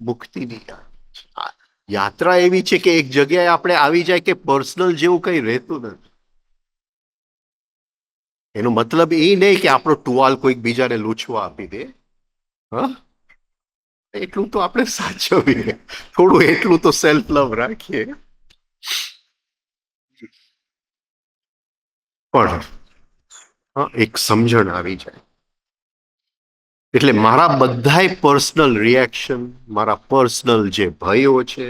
મુક્તિની યાત્રા એવી છે કે એક જગ્યાએ આપણે આવી જાય કે પર્સનલ જેવું કઈ રહેતું નથી. એનો મતલબ એ નહીં કે આપણો ટુવાલ કોઈક બીજાને લૂછવા આપી દે. હા, એટલું તો આપણે સાચવીએ, થોડું એટલું તો સેલ્ફ લવ રાખીએ. પણ એક સમજણ આવી જાય એટલે મારા બધાય પર્સનલ રિએક્શન, મારા પર્સનલ જે ભયો છે,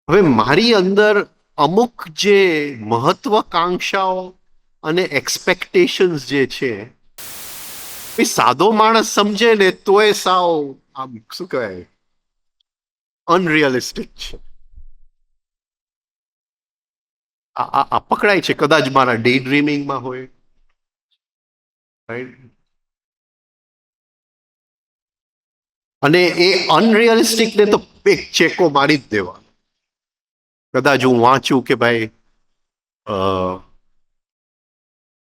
હવે મારી અંદર અમુક જે મહત્વાકાંક્ષાઓ અને એક્સપેક્ટેશન્સ જે છે એ સાદો માણસ સમજે ને તોય સાવ આમ શું કહેવાય અનરિયલિસ્ટિક છે. આ પકડાય છે કદાચ મારા ડે ડ્રીમિંગમાં હોય, રાઈટ? અને એ અનરિયલિસ્ટિકને તો એક ચેકો મારી જ દેવાનો. કદાચ હું વાંચું કે ભાઈ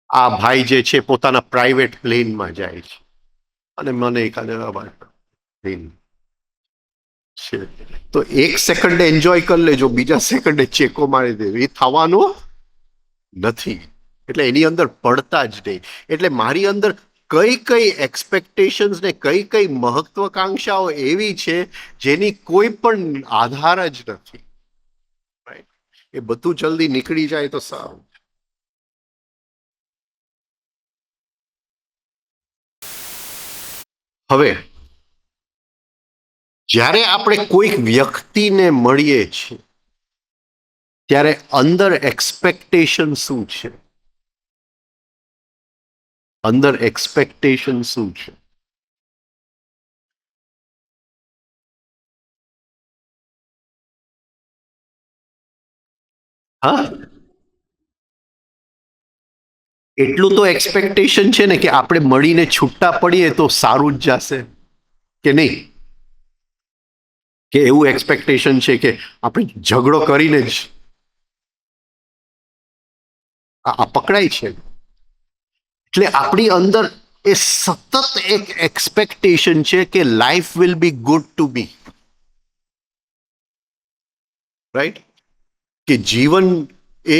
આ ભાઈ જે છે પોતાના પ્રાઇવેટ પ્લેનમાં જાય છે અને મને એકાદ પ્લેન છે તો એક સેકન્ડ એન્જોય કરી લેજો, બીજા સેકન્ડે ચેકો મારી દેવો, એ થવાનું નથી. એટલે એની અંદર પડતા જ નહીં. એટલે મારી અંદર કઈ કઈ એક્સપેક્ટેશન્સ ને કઈ કઈ મહત્વાકાંક્ષાઓ એવી છે જેની કોઈ પણ આધાર જ નથી, એ બધું જલ્દી નીકળી જાય તો સારું. હવે જ્યારે આપણે કોઈક વ્યક્તિને મળીએ છીએ ત્યારે અંદર એક્સપેક્ટેશન શું છે? અંદર એક્સપેક્ટેશન શું છે? હા, એટલું તો એક્સપેક્ટેશન છે ને કે આપણે મળીને છૂટા પડીએ તો સારું જ જશે કે નહીં? કે એવું એક્સપેક્ટેશન છે કે આપણે ઝઘડો કરીને જ આ પકડાય છે? એટલે આપણી અંદર એ સતત એક એક્સપેક્ટેશન છે કે life will be good to be, right? કે જીવન એ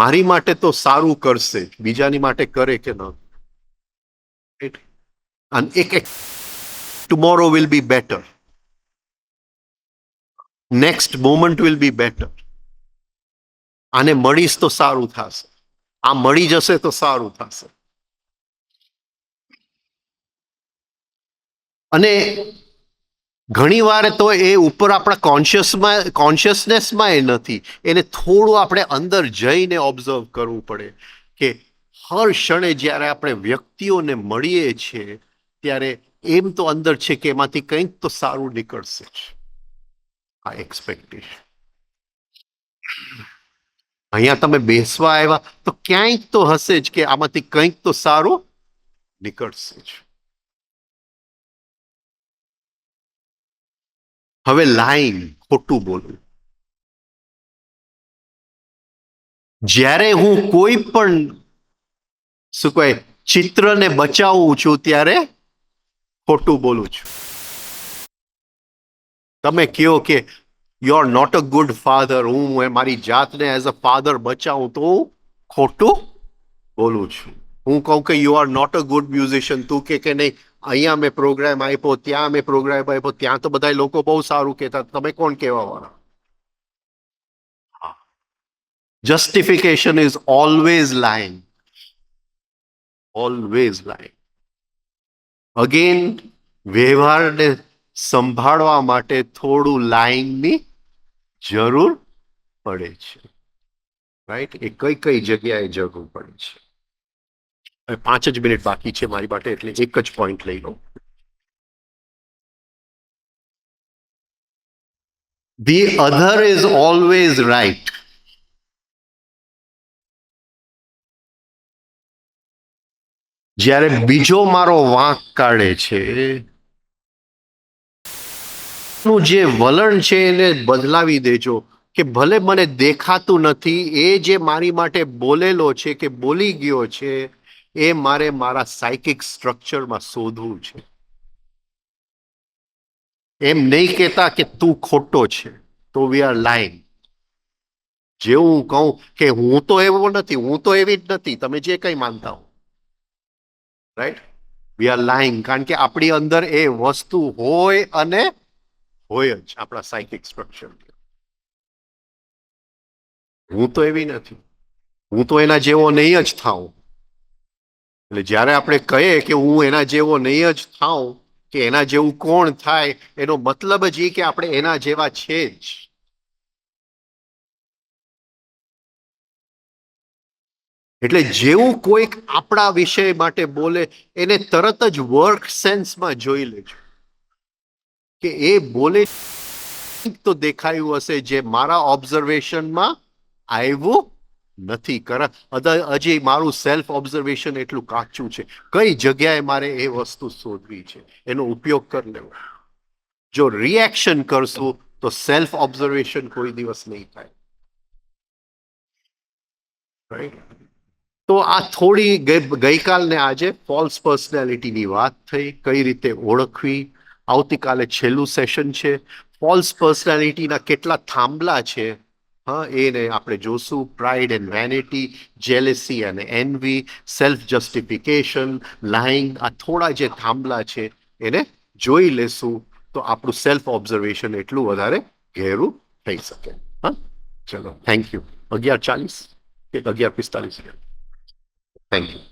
મારી માટે તો સારું કરશે, બીજાની માટે કરે કે ન. અને એક tomorrow will be better, next moment will be better, આને મળીશ તો સારું થશે, આ મળી જશે તો સારું થશે. અને ઘણી વાર તો એ ઉપર આપણા કોન્શિયસનેસમાં એ નથી, એને થોડું આપણે અંદર જઈને ઓબ્ઝર્વ કરવું પડે કે હર ક્ષણે જ્યારે આપણે વ્યક્તિઓને મળીએ છીએ ત્યારે એમ તો અંદર છે કે એમાંથી કંઈક તો સારું નીકળશે જ. આ એક્સપેક્ટેશન. અહીંયા તમે બેસવા આવ્યા તો ક્યાંક તો હશે જ કે આમાંથી કંઈક તો સારું નીકળશે જ. હવે લાઈન ખોટું બોલવું. જ્યારે હું કોઈ પણ શું કહે ચિત્રને બચાવું છું ત્યારે ખોટું બોલું છું. તમે કહો કે you are not a good father, હું મારી જાતને એઝ અ ફાધર બચાવું તો ખોટું બોલું છું. હું કહું કે you are not a good musician, તું કે નહીં અહીંયા મેં પ્રોગ્રામ આપ્યો, ત્યાં મેં પ્રોગ્રામ આપ્યો, ત્યાં તો બધા લોકો બહુ સારું કહેતા, તમે કોણ કહેવા વાળા? Justification is always lying, always lying. Again વ્યવહારને સંભાળવા માટે થોડું લાઇંગની જરૂર પડે છે, રાઈટ? એ કઈ કઈ જગ્યાએ જરૂર પડે છે. 5 જ મિનિટ બાકી છે મારી માટે, એટલે એક જ પોઈન્ટ લઈ લો. The other is always right. જ્યારે બીજો મારો વાંક કાઢે છે, જે વલણ છે એને બદલાવી દેજો કે ભલે મને દેખાતું નથી, એ જે મારી માટે બોલેલો છે કે બોલી ગયો છે એ મારે મારા સાયકિક સ્ટ્રક્ચરમાં શોધવું છે. એમ નહીં કહેતા કે તું ખોટો છે, તો વી આર લાઇંગ. જેવું કહું કે હું તો એવો નથી, હું તો એવી જ નથી, તમે જે કંઈ માનતા હો, રાઈટ? વી આર લાઇંગ, કારણ કે આપણી અંદર એ વસ્તુ હોય અને હોય જ આપણા સાયકિક સ્ટ્રક્ચર. હું તો એવી નથી. હું તો એના જેવો નહીં જ થાઉં. એટલે જ્યારે આપણે કહીએ કે હું એના જેવો નહીં જ થાઉં, કે એના જેવું કોણ થાય, એનો મતલબ જ એ કે આપણે એના જેવા છે જ. એટલે જેવું કોઈક આપણા વિષય માટે બોલે એને તરત જ વર્ક સેન્સમાં જોઈ લેજો કે એ બોલે તો દેખાયું હશે જે મારા ઓબ્ઝર્વેશનમાં આવ્યું નથી. હજી મારું સેલ્ફ ઓબ્ઝર્વેશન એટલું કાચું છે, કઈ જગ્યાએ મારે એ વસ્તુ શોધવી છે, એનો ઉપયોગ કરી લેવો. જો રિએક્શન કરશું તો સેલ્ફ ઓબ્ઝર્વેશન કોઈ દિવસ નહીં થાય. તો આ થોડી ગઈકાલને આજે ફોલ્સ પર્સનાલિટીની વાત થઈ, કઈ રીતે ઓળખવી. આવતીકાલે છેલ્લું સેશન છે. ફોલ્સ પર્સનાલિટીના કેટલા થાંભલા છે, હા, એને આપણે જોશું. પ્રાઇડ એન્ડ વેનિટી, જેલેસી અને એનવી, સેલ્ફ જસ્ટિફિકેશન, લાઇંગ, આ થોડા જે થાંભલા છે એને જોઈ લેશું તો આપણું સેલ્ફ ઓબ્ઝર્વેશન એટલું વધારે ઘેરું થઈ શકે. હા, ચલો, થેન્ક યુ. 11:40 કે 11:45? Thank you.